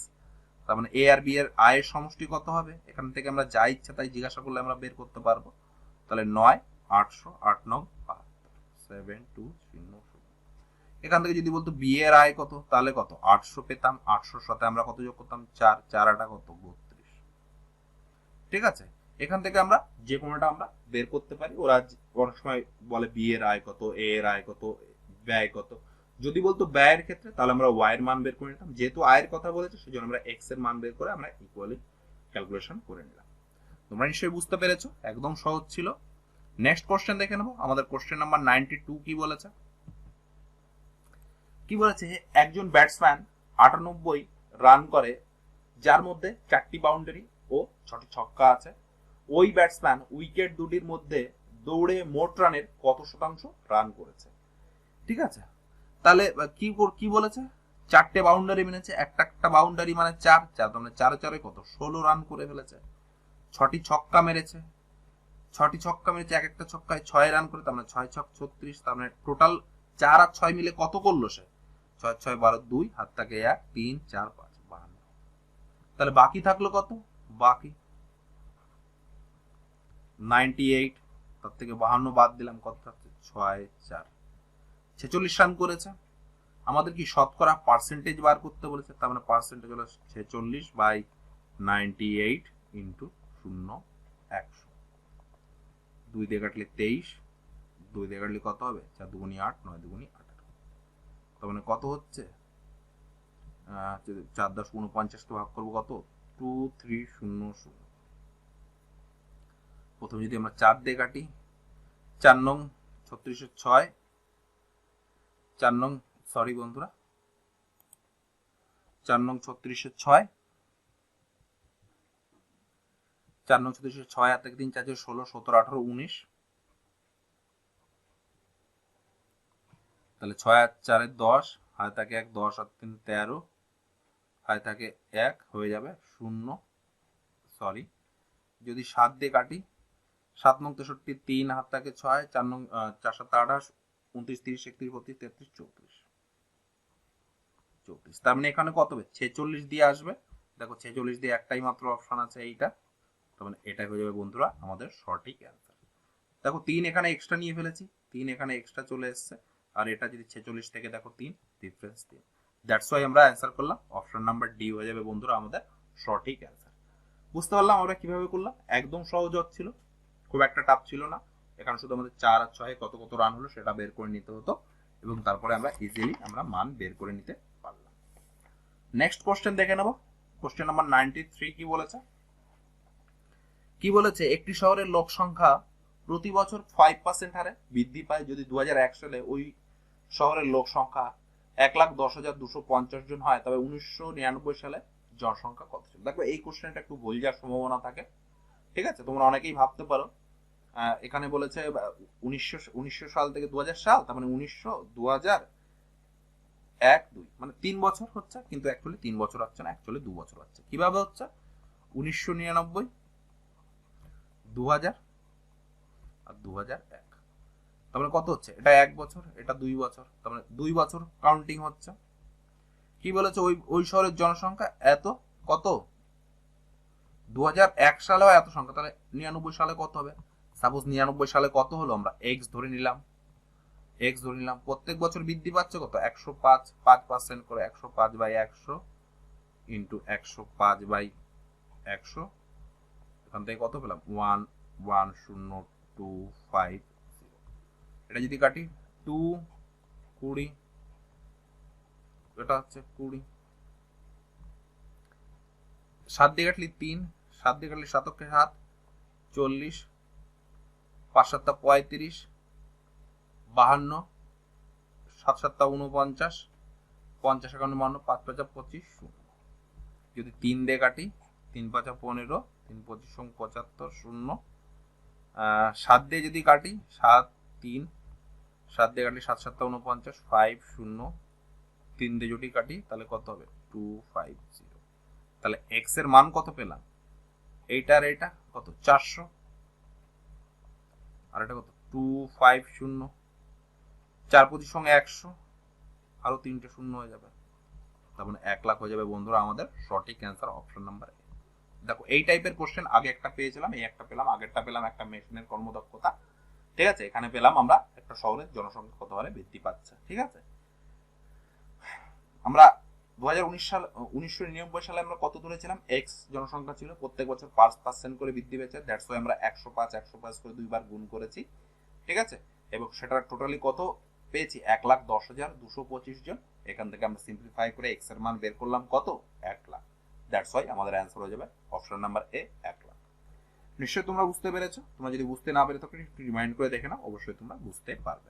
তার মানে এ আর বি এর আয়ের সমষ্টি কত হবে, এখান থেকে আমরা যা ইচ্ছা তাই জিজ্ঞাসা করলে আমরা বের করতে পারবো। তাহলে 9 800 8 9 7200। এখান থেকে যদি বলতো বি এর আয় কত, তাহলে কত 800 পেতাম, 800 সাথে আমরা কত যোগ করতাম 4, 4 8 কত 32, ঠিক আছে। এখান থেকে আমরা যে কোনোটা আমরা বের করতে পারি। ওরা অনেক সময় বলে বি এর আয় কত, এ এর আয় কত, ব্যয় কত। যদি বলতো ব্যয়ের ক্ষেত্রে তাহলে আমরা ওয়াই এর মান বের করে নিতাম, যেহেতু আয়ের কথা বলেছে সেজন্য আমরা এক্স এর মান বের করে আমরা ইকুয়ালি ক্যালকুলেশন করে নিলাম। তোমরা নিশ্চয়ই বুঝতে পেরেছো, একদম সহজ ছিল। নেক্সট কোশ্চেন দেখে নেবো, আমাদের কোশ্চেন নাম্বার 92 কি বলেছে। কি বলেছে, একজন ব্যাটসম্যান 98 রান করে, যার মধ্যে 4টি বাউন্ডারি ও 6টি ছক্কা আছে। ওই ব্যাটসম্যান উইকেট দুটির মধ্যে দৌড়ে মোট রানের কত শতাংশ রান করেছে, ঠিক আছে। তাহলে কি বলেছে, 4টে বাউন্ডারি মেনেছে, একটা বাউন্ডারি মানে 4, মানে 4 4 কত 16 রান করে ফেলেছে। 6টি ছক্কা মেরেছে, 6টি ছক্কা মেরেছে, এক একটা ছক্কায় 6 রান করে, তার মানে 6 ছক 36, তার মানে টোটাল 4 আর 6 মিলে কত করলো সে, 6 6 12 2, হাত থাকে 1 3 4 5 52। তাহলে বাকি থাকলো কত, বাকি 98, তার থেকে 52 বাদ দিলাম, কত থাকছে 6 4 46 রান করেছে। আমাদের কি শতকরা পার্সেন্টেজ বার করতে বলেছে, তার মানে পার্সেন্টেজ হলো 46/98 ইন্টু 0 100। 2 দিয়ে কাটলে 23, 2 দিয়ে কাটলে কত হবে 4 দুগুণী 8, 9 দুগুণী 18। তার মানে কত হচ্ছে 4 10 49 কে ভাগ করবো কত 2300। প্রথমে যদি আমরা 4 দিয়ে কাটি, 4 নং 3606, 4 নং সরি বন্ধুরা 4 নং 3606, 4 নং 3606, আর থেকে 3 4 16 17 18 19, তাহলে 6 আর 4 10, হাতে থাকে 1, 10 আর 3 13, হাতে থাকে 1, হয়ে যাবে 0। সরি, যদি 7 দিয়ে কাটি, 7 নং 63, 3 হাত থাকে 6, 4 নং 4 7 28, 29, 30, 31, 32, 33, 34, 34। তার মানে এখানে কত হবে? 46 দিয়ে আসবে। দেখো 46 দিয়ে একটাই মাত্র অপশন আছে, এইটা। তার মানে এটাই হয়ে যাবে বন্ধুরা আমাদের সঠিক অ্যান্সার। দেখো 3 এখানে এক্সট্রা নিয়ে ফেলেছি, 3 এখানে এক্সট্রা চলে এসছে, আর এটা যদি 46 থেকে দেখো 3 ডিফারেন্স 3, দ্যাটস ওয়াই আমরা অ্যান্সার করলাম অপশন নাম্বার ডি হয়ে যাবে বন্ধুরা আমাদের সঠিক অ্যান্সার। বুঝতে পারলাম আমরা কিভাবে করলাম? একদম সহজ হচ্ছিল, খুব একটা টাফ ছিল না। এখানে শুধু আমাদের 4 আর 6 কত কত রান হলো সেটা বের করে নিতে হতো, এবং তারপরে আমরা ইজিলি আমরা মান বের করে নিতে পারলাম। নেক্সট কোশ্চেন দেখে নেব। কোশ্চেন নাম্বার 93 কি বলেছে? কি বলেছে? একটি শহরের লোক সংখ্যা প্রতি বছর 5% হারে বৃদ্ধি পায় যদি 2001 সালে ওই শহরের লোক সংখ্যা 1,10,250 জন হয়, তবে 1999 সালে জনসংখ্যা কত ছিল? দেখো এই কোশ্চেনটা একটু ভুল যাওয়ার সম্ভাবনা থাকে, ঠিক আছে? তোমরা অনেকেই ভাবতে পারো এখানে বলেছে 1900 সাল থেকে 2000 সাল, তার মানে 1900, 2000, 1, 2, মানে 3 বছর হচ্ছে, কিন্তু অ্যাকচুয়ালি 3 বছর হচ্ছে না, অ্যাকচুয়ালি 2 বছর হচ্ছে। কিভাবে হচ্ছে? 1999, 2000 আর 2001, তার মানে কত হচ্ছে? এটা 1 বছর, এটা 2 বছর, তার মানে 2 বছর কাউন্টিং হচ্ছে। কি বলেছে? ওই শহরের জনসংখ্যা এত, কত? 2001 সালেও এত সংখ্যা, তাহলে 99 সালে কত হবে? সাপোজ 99 সালে কত হলো, আমরা এক্স ধরে নিলাম, এক্স ধরে নিলাম। প্রত্যেক বছর বৃদ্ধি পাচ্ছে কত? 105, 5% করে 105/100 ইন্টু 105/100, এখান থেকে কত পেলাম? 11025। এটা যদি কাটি 2, 20, এটা হচ্ছে 20, 7 দিয়ে কাটলি 3, 7 দিয়ে কাটলি 7 × 7, 40, 5 × 7 = 35, 52, 7 × 7 = 49, 50 × 52, 5 × 5 = 25। যদি 3 দিয়ে কাটি, 3 × 5 = 15, 3 × 25 = 75, 0। 7 দিয়ে যদি কাটি, 7, 3, 7 দিয়ে কাটলে 7 × 7 = 49, 5, 0, 3 দিয়ে যদি কাটি তাহলে কত হবে? 250। তাহলে এক্স এর মান কত পেলাম? এইটা আর এটা কত? 400, আর এটা কত? 250, 4 × 25 = 100, আরো 3টে শূন্য হয়ে যাবে, তার মানে 1 লাখ হয়ে যাবে বন্ধুরা আমাদের সঠিক অ্যান্সার অপশন নাম্বার এ। দেখো এই টাইপের কোশ্চেন আগে একটা পেয়েছিলাম, এই একটা পেলাম, আগেরটা পেলাম একটা মেশিনের কর্মদক্ষতা, ঠিক আছে? এখানে পেলাম আমরা একটা শহরের জনসংখ্যা কত হারে বৃদ্ধি পাচ্ছে, ঠিক আছে? আমরা 1999 সালে আমরা কত ধরেছিলাম? এক্স জনসংখ্যা ছিল, প্রত্যেক বছর 5% করে বৃদ্ধি পেয়েছে, দ্যাটস ওয়াই আমরা 105 করে 2 বার গুণ করেছি, ঠিক আছে? এবং সেটার টোটালি কত পেয়েছি? 1,10,225 জন। এখান থেকে আমরা সিম্পলিফাই করে এক্স এর মান বের করলাম কত? 1 লাখ। দ্যাটস ওয়াই আমাদের অ্যান্সার হয়ে যাবে অপশন নাম্বার এ, 1 লাখ। নিশ্চয়ই তোমরা বুঝতে পেরেছো। তোমরা যদি বুঝতে না পেরে থাকো একটু রিমাইন্ড করে দেখে নাও, অবশ্যই তোমরা বুঝতে পারবে।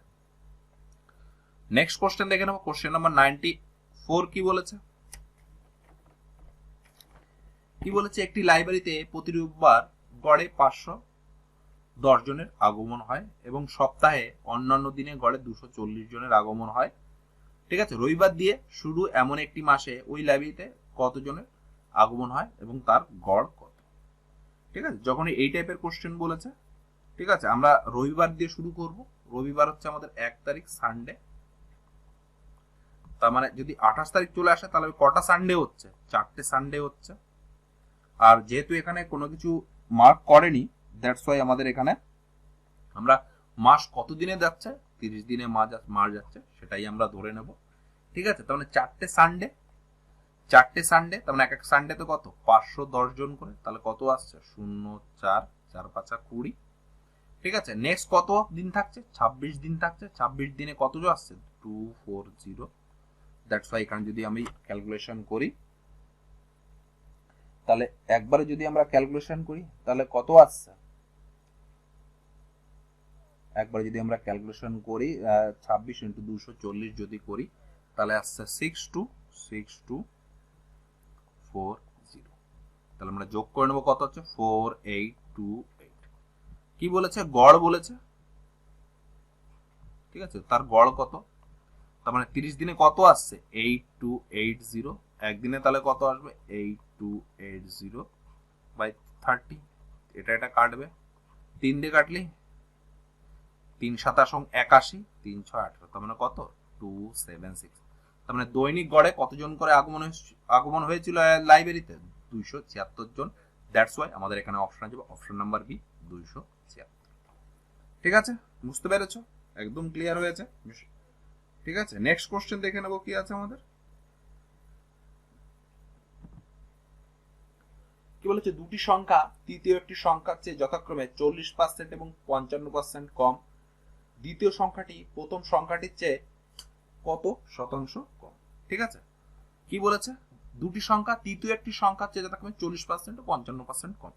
নেক্সট কোশ্চেন দেখে নেবো। কোশ্চেন নাম্বার 94 কি বলেছে? কি বলেছে? একটি লাইব্রেরিতে প্রতি রোববার গড়ে 510 জনের আগমন হয় এবং সপ্তাহে অন্যান্য দিনে গড়ে 240 জনের আগমন হয়, ঠিক আছে? রবিবার দিয়ে শুরু এমন একটি মাসে ওই লাইব্রেরিতে কত জনের আগমন হয় এবং তার গড় কত? ঠিক আছে, যখন এই টাইপের কোশ্চেন বলেছে, ঠিক আছে, আমরা রবিবার দিয়ে শুরু করব। রবিবার হচ্ছে আমাদের 1 তারিখ, সানডে। তার মানে যদি 28 তারিখ চলে আসে তাহলে কটা সানডে হচ্ছে? 4টে সানডে হচ্ছে। আর যেহেতু এখানে কোনো কিছু মার্ক করেনি, দ্যাটস ওয়াই আমাদের এখানে আমরা মাস কত দিনে যাচ্ছে, 30 দিনে মাস যাচ্ছে, সেটাই আমরা ধরে নেব, ঠিক আছে? তার মানে 4টে সানডে, 4টে সানডে, তার মানে এক এক সানডে তো কত? 510 জন করে, তাহলে কত আসছে? 0, 4, 4 × 5 = 20, ঠিক আছে? নেক্সট কত দিন থাকছে? 26 দিন থাকছে। 26 দিনে কত জন আসছে? 240। দ্যাটস ওয়াই এখানে যদি আমি ক্যালকুলেশন করি, তাহলে একবারে যদি আমরা ক্যালকুলেশন করি তাহলে কত আসছে? একবারে যদি আমরা ক্যালকুলেশন করি 26 × 240 যদি করি তাহলে আসছে 6240। তাহলে আমরা যোগ করে নেব, কত হচ্ছে? 4828। কি বলেছে? গড় বলেছে, ঠিক আছে? তার গড় কত? তার মানে 30 দিনে কত আসছে? 8280। একদিনে তাহলে কত আসবে? 8280/30। এটা কাটবে, 3 দিয়ে কাটলি 3×7=81, 3×6=18, তার মানে কত 276। তার মানে দৈনিক গড়ে কতজন করে আগমন হয়েছিল লাইব্রেরিতে 276 জন। দ্যাটস ওয়াই আমাদের এখানে অপশন আছে অপশন নাম্বার বি 276। ঠিক আছে, বুঝতে পেরেছো? একদম ক্লিয়ার হয়েছে? ঠিক আছে, নেক্সট কোশ্চেন দেখে নেবো কি আছে আমাদের। কি বলেছে, দুটি সংখ্যা তৃতীয় একটি সংখ্যার চেয়ে যথাক্রমে 40% এবং 55% কম। দ্বিতীয় সংখ্যাটি প্রথম সংখ্যাটির চেয়ে কত শতাংশ কম? ঠিক আছে, কি বলেছে, দুটি সংখ্যা তৃতীয় একটি সংখ্যার চেয়ে যথাক্রমে 40% ও 55% কম।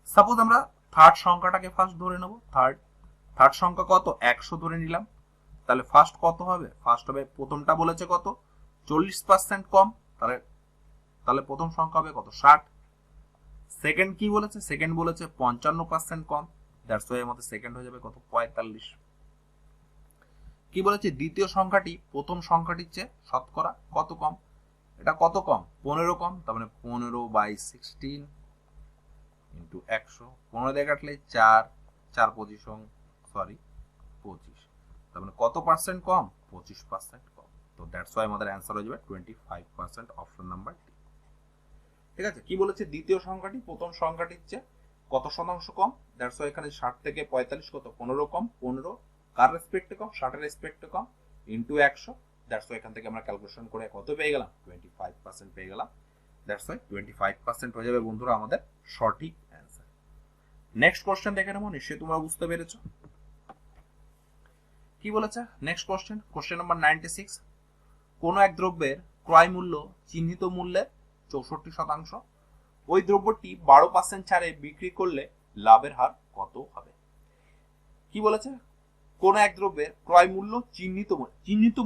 সাপোজ আমরা থার্ড সংখ্যাটাকে ফার্স্ট ধরে নেব। থার্ড সংখ্যা কত 100 ধরে নিলাম। তাহলে ফার্স্ট কত হবে? ফার্স্ট হবে, প্রথমটা বলেছে কত 40% কম, তাহলে প্রথম সংখ্যা হবে কত 60। সেকেন্ড কি বলেছে? সেকেন্ড বলেছে 55% কম, দ্যাটস ওয়াই আমাদের সেকেন্ড হয়ে যাবে কত 45। কি বলেছে, দ্বিতীয় সংখ্যাটি প্রথম সংখ্যাটির চেয়ে শতকরা কত কম? এটা কত কম? 15 কম, তার মানে 15/16 ইন্টু 100। 15 দিয়ে কাটলে 4, 25, তার মানে কত পার্সেন্ট কম? 25% কম। তো দ্যাটস ওয়াই আমাদের অ্যান্সার হয়ে যাবে 25%, অপশন নাম্বার ডি। ঠিক আছে, কি বলেছে, দ্বিতীয় সংখ্যাটি প্রথম সংখ্যাটির চেয়ে কত শতাংশ কম? দ্যাটস ওয়াই এখানে 60 থেকে 45 কত 15 কম। 15 কার রেসপেক্টে কম? 60 এর রেসপেক্টে কম, ইনটু 100। দ্যাটস ওয়াই এখান থেকে আমরা ক্যালকুলেশন করে কত পেয়ে গেলাম? 25% পেয়ে গেলাম। দ্যাটস ওয়াই 25% হয়ে যাবে বন্ধুরা আমাদের সঠিক অ্যান্সার। নেক্সট কোশ্চেন দেখে নেবো, নিশ্চয়ই তোমরা বুঝতে পেরেছো। কি বলেছে নেক্সট কোশ্চেন, কোশ্চেন নাম্বার 96। কোন এক দ্রব্যের ক্রয় মূল্য চিহ্নিত মূল্যের 64%, ওই দ্রব্যটি 12% ছাড়ে বিক্রি করলে লাভের হার কত হবে? কি বলেছে, কোন এক দ্রব্যের ক্রয় মূল্য চিহ্নিত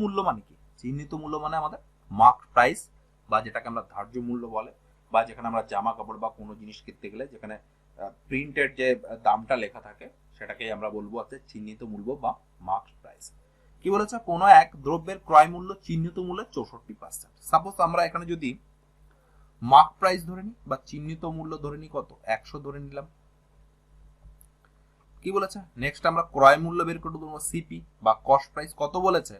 মূল্য মানে কি? চিহ্নিত মূল্য মানে আমাদের মার্ক প্রাইস, বা যেটাকে আমরা ধার্য মূল্য বলে, বা যেখানে আমরা জামা কাপড় বা কোনো জিনিস কিনতে গেলে যেখানে প্রিন্টেড যে দামটা লেখা থাকে সেটাকেই আমরা বলবো হচ্ছে চিহ্নিত মূল্য বা মার্ক প্রাইস। কি বলেছে, কোন এক দ্রব্যের ক্রয় মূল্য চিহ্নিত মূল্যের 64%। সাপোজ আমরা এখানে যদি মার্ক প্রাইস ধরে নিই বা চিহ্নিত মূল্য ধরে নিই কত 100 ধরে নিলাম। কি বলেছে, নেক্সট আমরা ক্রয় মূল্য বের করে দেবো সিপি বা কস্ট প্রাইস, কত বলেছে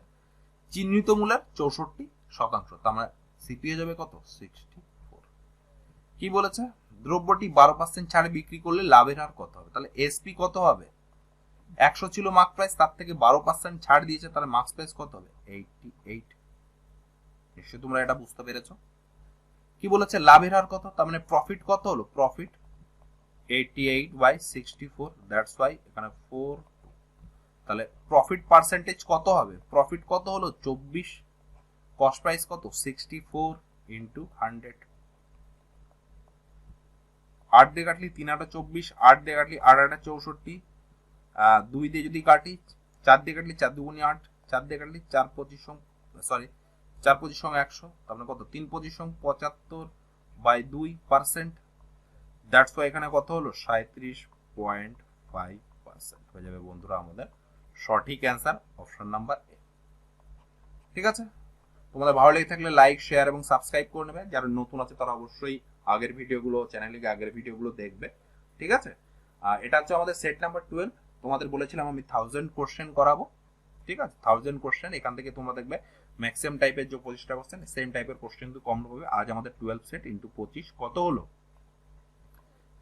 চিহ্নিত মূল্যের 64%, তার মানে সিপি হয়ে যাবে কত 64। কি বলেছে, দ্রব্যটি 12% ছাড়ে বিক্রি করলে লাভের হার কত হবে? তাহলে এসপি কত হবে? 100 ছিল মার্ক প্রাইস, তার থেকে 12% ছাড় দিয়েছে, তাহলে মার্ক প্রাইস কত হবে? 88। নিশ্চয়ই তোমরা এটা বুঝতে পেরেছো। কি বলেছে, লাভের হার কত? তার মানে প্রফিট কত হলো? প্রফিট 88/64, দ্যাটস ওয়াই এখানে 4। তাহলে প্রফিট পার্সেন্টেজ কত হবে? প্রফিট কত হলো 24, কস্ট প্রাইস কত 64 ইন্টু 100। 8 দিয়ে কাটলি 3×8 = 24, 8 দিয়ে কাটলি 8×8 = 64, 2 দিয়ে যদি কাটি 4 দিয়ে কাটলি 4 2 × 8, 4 দিয়ে কাটলি 4 25 100, তার মানে কত 3 25 75/2%, দ্যাটস ওয়াই এখানে কত হলো 37.5% হয়ে যাবে বন্ধুরা আমাদের সঠিক অ্যান্সার, অপশন নাম্বার এ। ঠিক আছে, তোমাদের ভালো লেগে থাকলে লাইক শেয়ার এবং সাবস্ক্রাইব করে নেবে। যারা নতুন আছে তারা অবশ্যই আগের ভিডিওগুলো চ্যানেলে আগের ভিডিওগুলো দেখবে। ঠিক আছে, এটা হচ্ছে আমাদের সেট নাম্বার 12। তোমাদের বলেছিলাম আমি 1000 কোশ্চেন করাবো। ঠিক আছে, 1000 কোশ্চেন, এখান থেকে তোমরা দেখবে ম্যাক্সিমাম টাইপের যে 25টা কোশ্চেন সেম টাইপের কোশ্চেন কিন্তু কম হবে। আজ আমাদের 12 সেট ইন্টু 25 কত হলো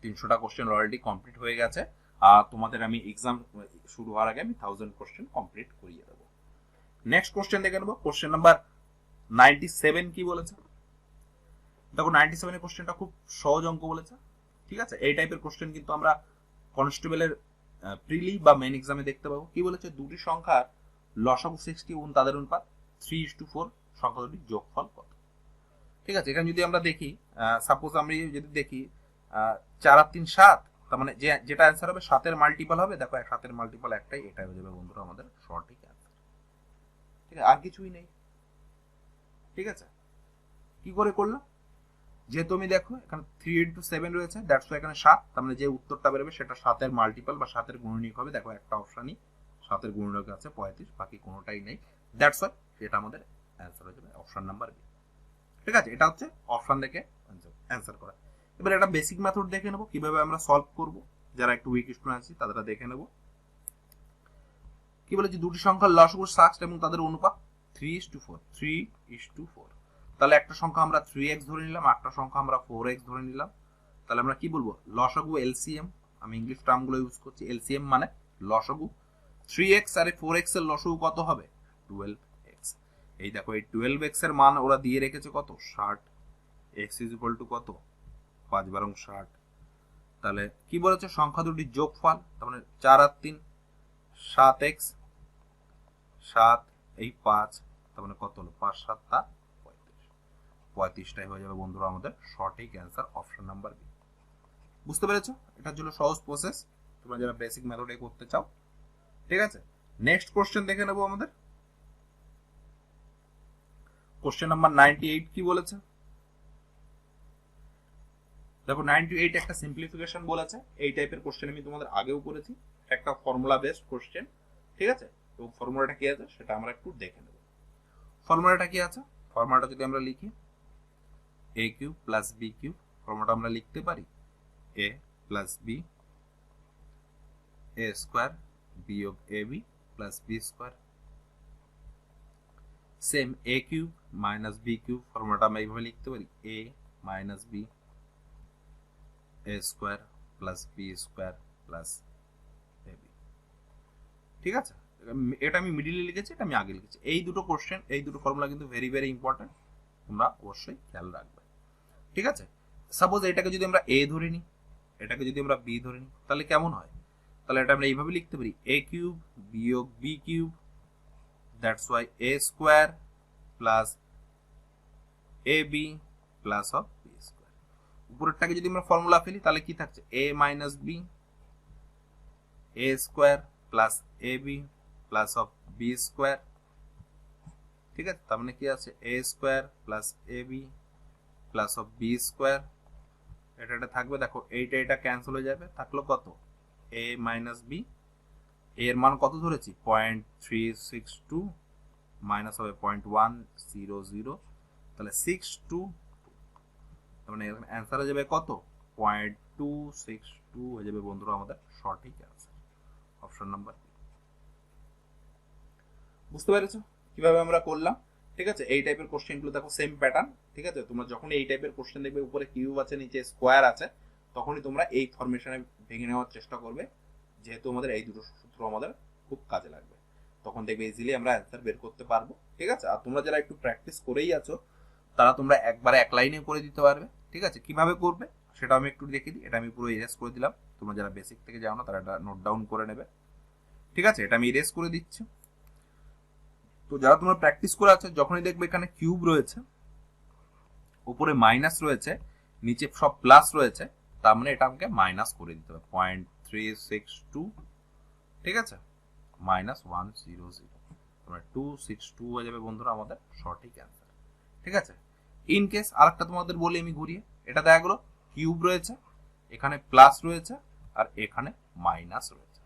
300টা কোশ্চেন অলরেডি কমপ্লিট হয়ে গেছে। আর তোমাদের আমি এক্সাম শুরু হওয়ার আগে আমি 1000 কোশ্চেন কমপ্লিট করিয়ে দেবো। নেক্সট কোশ্চেন দেখে নেবো, কোশ্চেন নাম্বার 97। কি বলেছে দেখো, 97 এর কোশ্চেনটা খুব সহজ অঙ্ক বলেছে। ঠিক আছে, এই টাইপের কোশ্চেন কিন্তু আমরা কনস্টেবলের প্রিলি বা মেইন এক্সামে দেখতে পাবো। কি বলেছে, দুটি সংখ্যার লসাগু 60 এবং তাদের অনুপাত 3:4, সংখ্যা দুটির যোগফল কত? ঠিক আছে, এখানে যদি আমরা দেখি, সাপোজ আমি যদি দেখি 4 আর 3 7, তার মানে যেটা অ্যান্সার হবে 7-এর মাল্টিপল হবে। দেখো 7-এর মাল্টিপল একটাই, এটাই হয়ে যাবে বন্ধুরা আমাদের সঠিক অ্যান্সার। ঠিক আছে, আর কিছুই নেই। ঠিক আছে, কি করে করলাম, যেহেতু আমি দেখো এখানে 3 × 7 রয়েছে, দ্যাটস ওয়াই এখানে 7, তার মানে যে উত্তরটা বেরোবে সেটা 7-এর মাল্টিপল বা 7-এর গুণনীয়ক হবে। দেখো একটা অপশনই 7-এর গুণনীয়ক আছে 35, বাকি কোনোটাই নেই। দ্যাটস ওয়াই এটা আমাদের অ্যান্সার হয়ে যাবে অপশন নাম্বার বি। ঠিক আছে, এটা হচ্ছে অপশন দেখে অ্যান্সার করা। এবার একটা বেসিক মেথড দেখে নেবো কিভাবে আমরা সলভ করব। যারা একটু উইক স্টুডেন্ট আছি তারা দেখে নেব। কি বলেছি, দুটি সংখ্যার লসাগু 60 এবং তাদের অনুপাত 3:4, 3:4। তাহলে একটা সংখ্যা আমরা 3x ধরে নিলাম, একটা সংখ্যা আমরা 4x ধরে নিলাম। তাহলে আমরা কি বলবো, লসাগু এলসিএম, আমি ইংলিশ টার্মগুলো ইউজ করছি, এলসিএম মানে লসাগু। 3x আর 4x এর লসাগু কত হবে, 12x। এই দেখো এই 12x এর মান ওরা দিয়ে রেখেছে কত, 60। x = কত, 5 × 60। তাহলে কি বলেছে, সংখ্যা দুটির যোগফল, তার মানে 4 আর 3 7x, 7 এই 5, তার মানে কত হলো, 5 7 35। 35টাই হয়ে যাবে বন্ধুরা আমাদের সঠিক অ্যান্সার, অপশন নাম্বার বি। বুঝতে পেরেছো, এটার জন্য সহজ প্রসেস, তোমরা যারা বেসিক মেথডে করতে চাও। ঠিক আছে, নেক্সট কোশ্চেন দেখে নেবো আমাদের। কোশ্চেন নাম্বার 98 কি বলেছে, দেখো 98 একটা সিম্পলিফিকেশন বলেছে। এই টাইপের কোশ্চেন আমি তোমাদের আগেও করেছি, একটা ফর্মুলা বেসড কোশ্চেন। ঠিক আছে, তো ফর্মুলাটা কি আছে সেটা আমরা একটু দেখে নেব। ফর্মুলাটা কি আছে, ফর্মুলাটা যদি আমরা লিখি a cube plus b cube, ফর্মুলাটা আমরা লিখতে পারি a plus b a square বিয়োগ ab plus b square. Same a cube minus b cube, ফর্মুলাটা আমরা এইভাবে লিখতে পারি a minus b a square plus b square plus ab। ঠিক আছে, এটা আমি মিডিলে লিখেছি, এটা আমি আগে লিখেছি। এই দুটো কোশ্চেন, এই দুটো ফর্মুলা কিন্তু ভেরি ভেরি ইম্পর্টেন্ট, তোমরা অবশ্যই খেয়াল রাখবে। ঠিক আছে, সাপোজ এটাকে যদি আমরা a ধরে নিই, এটাকে যদি আমরা b ধরে নিই, তাহলে কেমন হয়, তাহলে এটা আমরা এইভাবে লিখতে পারি a কিউব বিয়োগ b cube, that's why a square plus ab plus of b square. উপরেরটাকে যদি আমরা ফর্মুলা ফেলি তাহলে কি থাকছে, a minus b a square plus ab plus of b square. ঠিক আছে, তার মানে কি আছে, a square plus ab plus of b square. এটা থাকবে, দেখো এইটা এটা ক্যান্সেল হয়ে যাবে, থাকলো কত, a মাইনাস b, এর মান কত ধরেছি 0.362 মাইনাস হবে 0.100, তাহলে 622, তার মানে অ্যান্সার হয়ে যাবে কত, 0.262 হয়ে যাবে বন্ধুরা আমাদের সঠিক অ্যান্সার, অপশন নাম্বার। বুঝতে পেরেছো কিভাবে আমরা করলাম। ঠিক আছে, এই টাইপের কোশ্চেনগুলো দেখো সেম প্যাটার্ন। ঠিক আছে, তোমরা যখন এই টাইপের কোশ্চেন দেখবে উপরে কিউব আছে নিচে স্কোয়ার আছে, তখনই তোমরা এই ফরমেশনে ভেঙে নেওয়ার চেষ্টা করবে, যেহেতু আমাদের এই দুটো সূত্র আমাদের খুব কাজে লাগবে, তখন দেখবে ইজিলি আমরা অ্যান্সার বের করতে পারবো। ঠিক আছে, আর তোমরা যারা একটু প্র্যাকটিস করেই আছো তারা তোমরা একবারে এক লাইনে করে দিতে পারবে। ঠিক আছে, কিভাবে করবে সেটা আমি একটু দেখিয়ে দিই। এটা আমি পুরো ইরেজ করে দিলাম, তোমরা যারা বেসিক থেকে যাও না তারা এটা নোট ডাউন করে নেবে। ঠিক আছে, এটা আমি ইরেজ করে দিচ্ছি। তো যারা তোমরা প্র্যাকটিস করে আছো, যখনই দেখবে এখানে কিউব রয়েছে, উপরে মাইনাস রয়েছে, নিচে সব প্লাস রয়েছে, তার মানে এটা আমাকে মাইনাস করে দিতে হবে, 0.362। ঠিক আছে, মাইনাস 100, তোমরা 262 হয়ে যাবে বন্ধুরা আমাদের সঠিক অ্যান্সার। ঠিক আছে, ইন কেস আরেকটা তোমাদের বলি আমি ঘুরিয়ে, এটা দেখা গেলো কিউব রয়েছে, এখানে প্লাস রয়েছে আর এখানে মাইনাস রয়েছে।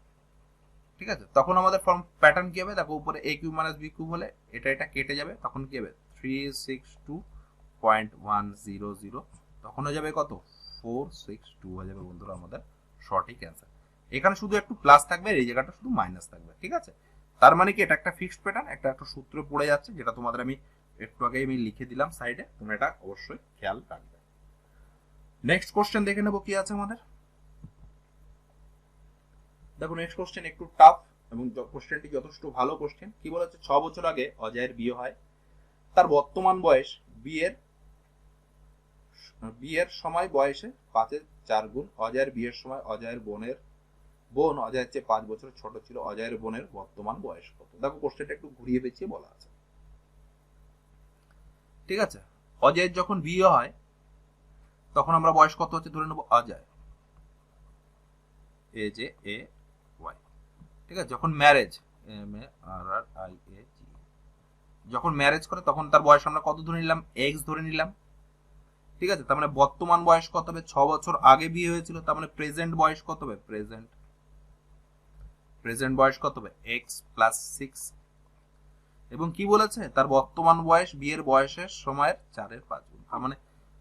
ঠিক আছে, তখন আমাদের ফর্ম প্যাটার্ন কি হবে, দেখো উপরে a cube minus b cube হলে এটা এটা কেটে যাবে, তখন কি হবে 362.100, তখন হয়ে যাবে কত, 462 হয়ে যাবে বন্ধুরা আমাদের সঠিক অ্যান্সার। এখানে শুধু একটু প্লাস থাকবে, এই জায়গাটা শুধু মাইনাস থাকবে। ঠিক আছে, তার মানে কি এটা একটা ফিক্সড প্যাটার্ন, একটা সূত্র পড়ে যাচ্ছে, যেটা তোমাদের আমি একটু আগে আমি লিখে দিলাম সাইডে, তোমরা এটা অবশ্যই খেয়াল রাখবে। নেক্সট কোশ্চেন দেখে নেবো কি আছে আমাদের। দেখো নেক্সট কোশ্চেন একটু টাফ এবং কোশ্চেনটি যথেষ্ট ভালো কোশ্চেন। কি বলেছে, 6 বছর আগে অজয়ের বিয়ে হয়, তার বর্তমান বয়স বিয়ের সময় বয়সে 5-এর 4 গুণ। অজয়ের বিয়ের সময় অজয়ের বোন অজয়ের চেয়ে 5 বছর ছোট ছিল, অজয়ের বোনের বর্তমান বয়স কত। দেখো কোশ্চেনটা একটু ঘুরিয়ে পেঁচিয়ে বলা আছে। ঠিক আছে, অজয়ের যখন বিয়ে হয় তখন আমরা বয়স কত হচ্ছে ধরে নেবো, অজয় AJAY। ঠিক আছে, যখন ম্যারেজ MARRIAGE, যখন ম্যারেজ করে তখন তার বয়স আমরা কত ধরে নিলাম, এক্স ধরে নিলাম। ঠিক আছে, তার মানে বর্তমান বয়স কত হবে, 6 বছর আগে বিয়ে হয়েছিল, তার মানে প্রেজেন্ট বয়স কত হবে, প্রেজেন্ট বয়স কত হবে, এক্স প্লাস 6। এবং কি বলেছে, তার বর্তমান বয়স বিয়ের বয়সের সময়ের 4/5 গুণ। তার মানে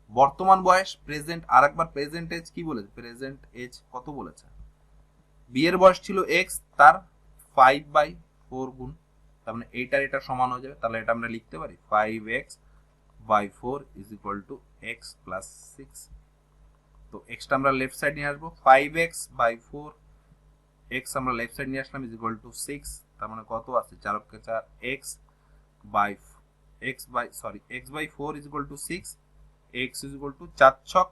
বর্তমান বয়স প্রেজেন্ট, আরেকবার প্রেজেন্ট এজ কি বলেছে, প্রেজেন্ট এজ কত বলেছে, বিয়ের বয়স ছিল এক্স, তার 5/4 4 গুণ, তার মানে এইটার এটা সমান হয়ে যাবে। তাহলে এটা আমরা লিখতে পারি 5x/4 is equal two x plus 6। তো এক্সটা আমরা লেফট সাইড নিয়ে আসবো, 5x/4 এক্স আমরা লেফট সাইড নিয়ে আসলাম ইজ ইকুয়াল টু 6। তার মানে কত আছে, 4 কে 4 x/4 is equal two 6, x is equal two 4 ছক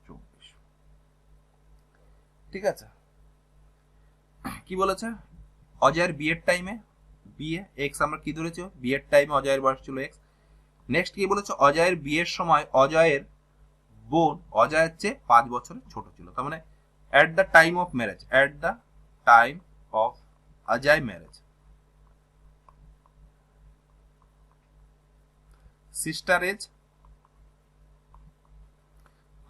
24। ঠিক আছে, কি বলেছে, অজয়ের বিয়ের টাইমে বিয়ে এক্স আমরা কি ধরেছি, বিয়ের টাইমে অজয়ের বয়স ছিল এক্স। নেক্সট কি বলেছে, অজয়ের বিয়ের সময় অজয়ের বোন অজয়ের চেয়ে 5 বছরের ছোট ছিল। তার মানে at the time of marriage, at the time of Ajay marriage sister age,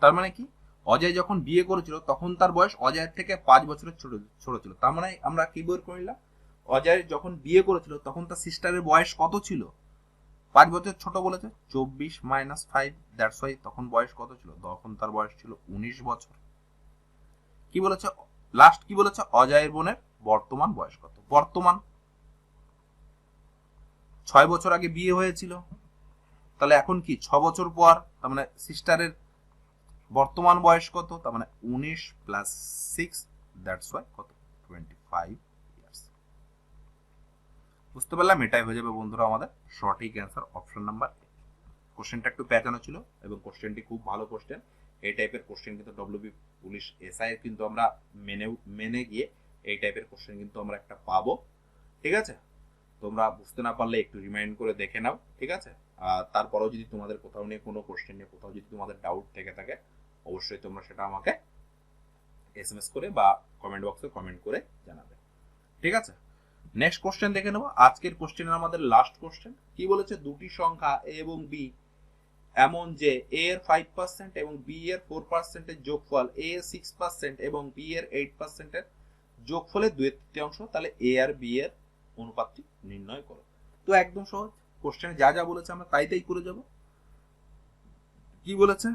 তার মানে কি অজয় যখন বিয়ে করেছিল তখন তার বয়স অজয়ের থেকে 5 বছরের ছোট ছিল। তার মানে আমরা কি বের করলাম, অজয় যখন বিয়ে করেছিল তখন তার সিস্টারের বয়স কত ছিল, 5 বছর ছোট বলেছে, 24 - 5, দ্যাটস ওয়াই তখন বয়স কত ছিল, তখন তার বয়স ছিল 19 বছর। কি বলেছে লাস্ট, কি বলেছে, অজয়ের বোনের বর্তমান বয়স কত, বর্তমান 6 বছর আগে বিয়ে হয়েছিল, তাহলে এখন কি 6 বছর পর, তার মানে সিস্টারের বর্তমান বয়স কত, তার মানে 19 প্লাস 6, দ্যাটস ওয়াই কত, 25 ইয়ার্স। বুঝতে পারলাম, এটাই হয়ে যাবে বন্ধুরা আমাদের সঠিক অ্যান্সার, অপশন নাম্বার। কোশ্চেনটা একটু প্যাটার্ন ছিল এবং কোশ্চেনটি খুব ভালো কোশ্চেন। এই টাইপের কোশ্চেন কিন্তু ডব্লিউবি পুলিশ এসআই কিন্তু আমরা মেনে গিয়ে এই টাইপের কোশ্চেন কিন্তু আমরা একটা পাবো। ঠিক আছে, তোমরা বুঝতে না পারলে একটু রিমাইন্ড করে দেখে নাও। ঠিক আছে, তারপরেও যদি তোমাদের কোথাও নিয়ে কোনো কোশ্চেন নিয়ে কোথাও যদি তোমাদের ডাউট থেকে থাকে অবশ্যই তোমরা সেটা আমাকে এসএমএস করে বা কমেন্ট বক্সে কমেন্ট করে জানাবে। ঠিক আছে, নেক্সট কোশ্চেন দেখে নেবো। আজকের কোশ্চেনের আমাদের লাস্ট কোশ্চেন কি বলেছে, দুটি সংখ্যা এ এবং বি এমন যে এ এর 5% এবং বি এর 4% এর যোগফল এ এর 6% এবং বি এর 8% এর যোগফলের 2/3, তাহলে এ আর বি এর অনুপাতটি নির্ণয় করো। তো একদম সহজ, কোশ্চেনে যা যা বলেছে আমরা তাই তাই করে যাব। কি বলেছে,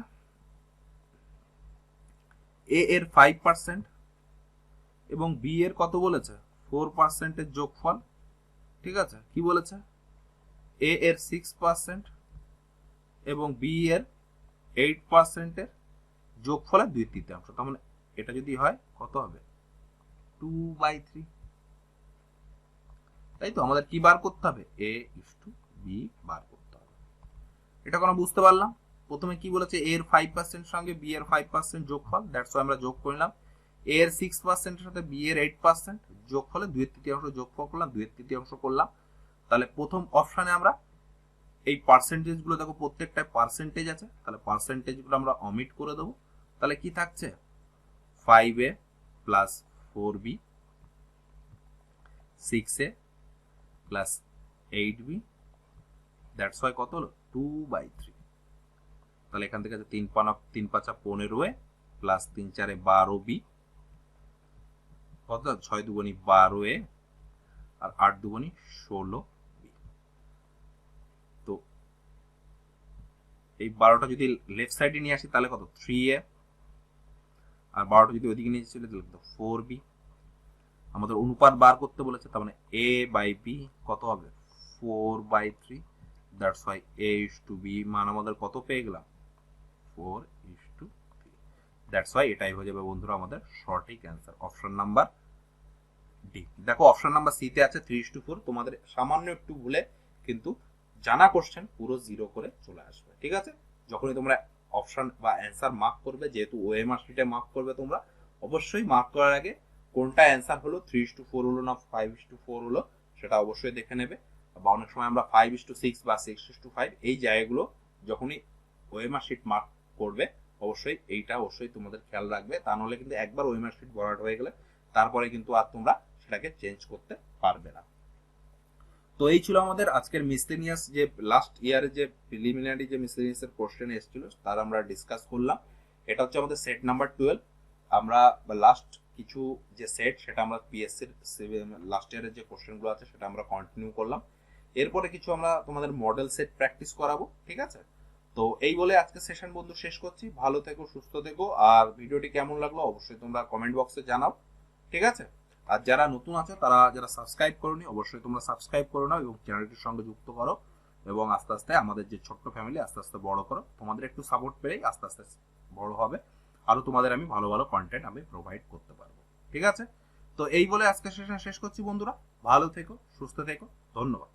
এ এর 5% এবং বি এর কত বলেছে, 4% এর যোগফল। ঠিক আছে, কি বলেছে, এ এর 6% এবং বি এর 8% এর যোগফলের 2/3। তার মানে এটা যদি হয় কত হবে, 2/3। তাই তো আমাদের কি বার করতে হবে, এ ইস টু বি বার করতে হবে। এটা কোনো বুঝতে পারলাম। প্রথমে কি বলেছে, এ এর 5% সঙ্গে বি এর 5% যোগফল, দ্যাটস ওয়াই আমরা যোগ করলাম। এ এর 6% এর সাথে বি এর 8% যোগফলে 2/3 যোগফল করলাম, 2/3 করলাম। তাহলে প্রথম অপশনে আমরা এই পার্সেন্টেজ গুলো দেখো প্রত্যেকটা পার্সেন্টেজ আছে, তাহলে পার্সেন্টেজ গুলো আমরা অমিট করে দেবো। তাহলে কি থাকছে, 5a plus 4b, 6a plus 8b, that's why কত হলো, 2/3। তাহলে এখান থেকে 3 5 15a প্লাস 3 4 12b, কত 6 2 12a আর 8 2 16b। তো এই 12টা যদি লেফট সাইডে নিয়ে আসি তাহলে কত, 3a, আর 12টা যদি ওইদিকে নিয়ে চলে তাহলে 4b। আমাদের অনুপাত বার করতে বলেছে, তার মানে a বাই b কত হবে, 4/3, that's why a is to b মান আমাদের কত পেয়ে গেলাম, 4:3। দ্যাটস ওয়াই এটাই হয়ে যাবে বন্ধুরা আমাদের সঠিক অ্যান্সার, অপশন নাম্বার ডি। দেখো অপশন নাম্বার সি তে আছে 3:4, তোমাদের সামান্য একটু ভুলে কিন্তু জানা কোশ্চেন পুরো 0 করে চলে আসবে। ঠিক আছে, যখনই তোমরা অপশন বা অ্যান্সার মার্ক করবে, যেহেতু ওএমআর শিটে মার্ক করবে তোমরা, অবশ্যই মার্ক করার আগে কোনটা অ্যান্সার হলো, 3:4 হলো না 5:4 হলো সেটা অবশ্যই দেখে নেবে। বা অনেক সময় আমরা 5:6 বা 6:5 এই জায়গাগুলো যখনই ওএমআর শিট মার্ক করবে অবশ্যই এইটা অবশ্যই তোমাদের খেয়াল রাখবে, তা নাহলে কিন্তু একবার ওএমআর শিট ভরাট হয়ে গেলে তারপরে কিন্তু আর তোমরা সেটাকে চেঞ্জ করতে পারবে না। তো এই ছিল আমাদের আজকের মিসলেনিয়াস, যে লাস্ট ইয়ারে যে প্রিলিমিনারি যে মিসলেনিয়াস এর কোশ্চেন এসেছিল তার আমরা ডিসকাস করলাম। এটা হচ্ছে আমাদের সেট নাম্বার 12। আমরা লাস্ট কিছু যে সেট সেটা আমরা পিএসসির লাস্ট ইয়ারের যে কোশ্চেনগুলো আছে সেটা আমরা কন্টিনিউ করলাম। এরপরে কিছু আমরা তোমাদের মডেল সেট প্র্যাকটিস করাবো। ঠিক আছে, তো এই বলে আজকে সেশন বন্ধু শেষ করছি। ভালো থেকো, সুস্থ থেকো, আর ভিডিওটি কেমন লাগলো অবশ্যই তোমরা কমেন্ট বক্সে জানাও। ঠিক আছে, আর যারা নতুন আছো, তারা যারা সাবস্ক্রাইব করোনি, অবশ্যই তোমরা সাবস্ক্রাইব করে নাও এবং চ্যানেলটির সঙ্গে যুক্ত করো, এবং আস্তে আস্তে আমাদের যে ছোট্ট ফ্যামিলি আস্তে আস্তে বড় করো। তোমাদের একটু সাপোর্ট পেলেই আস্তে আস্তে বড় হবে, আরো তোমাদের আমি ভালো ভালো কন্টেন্ট আমি প্রোভাইড করতে পারবো। ঠিক আছে, তো এই বলে আজকে সেশন শেষ করছি বন্ধুরা। ভালো থেকো, সুস্থ থেকো, ধন্যবাদ।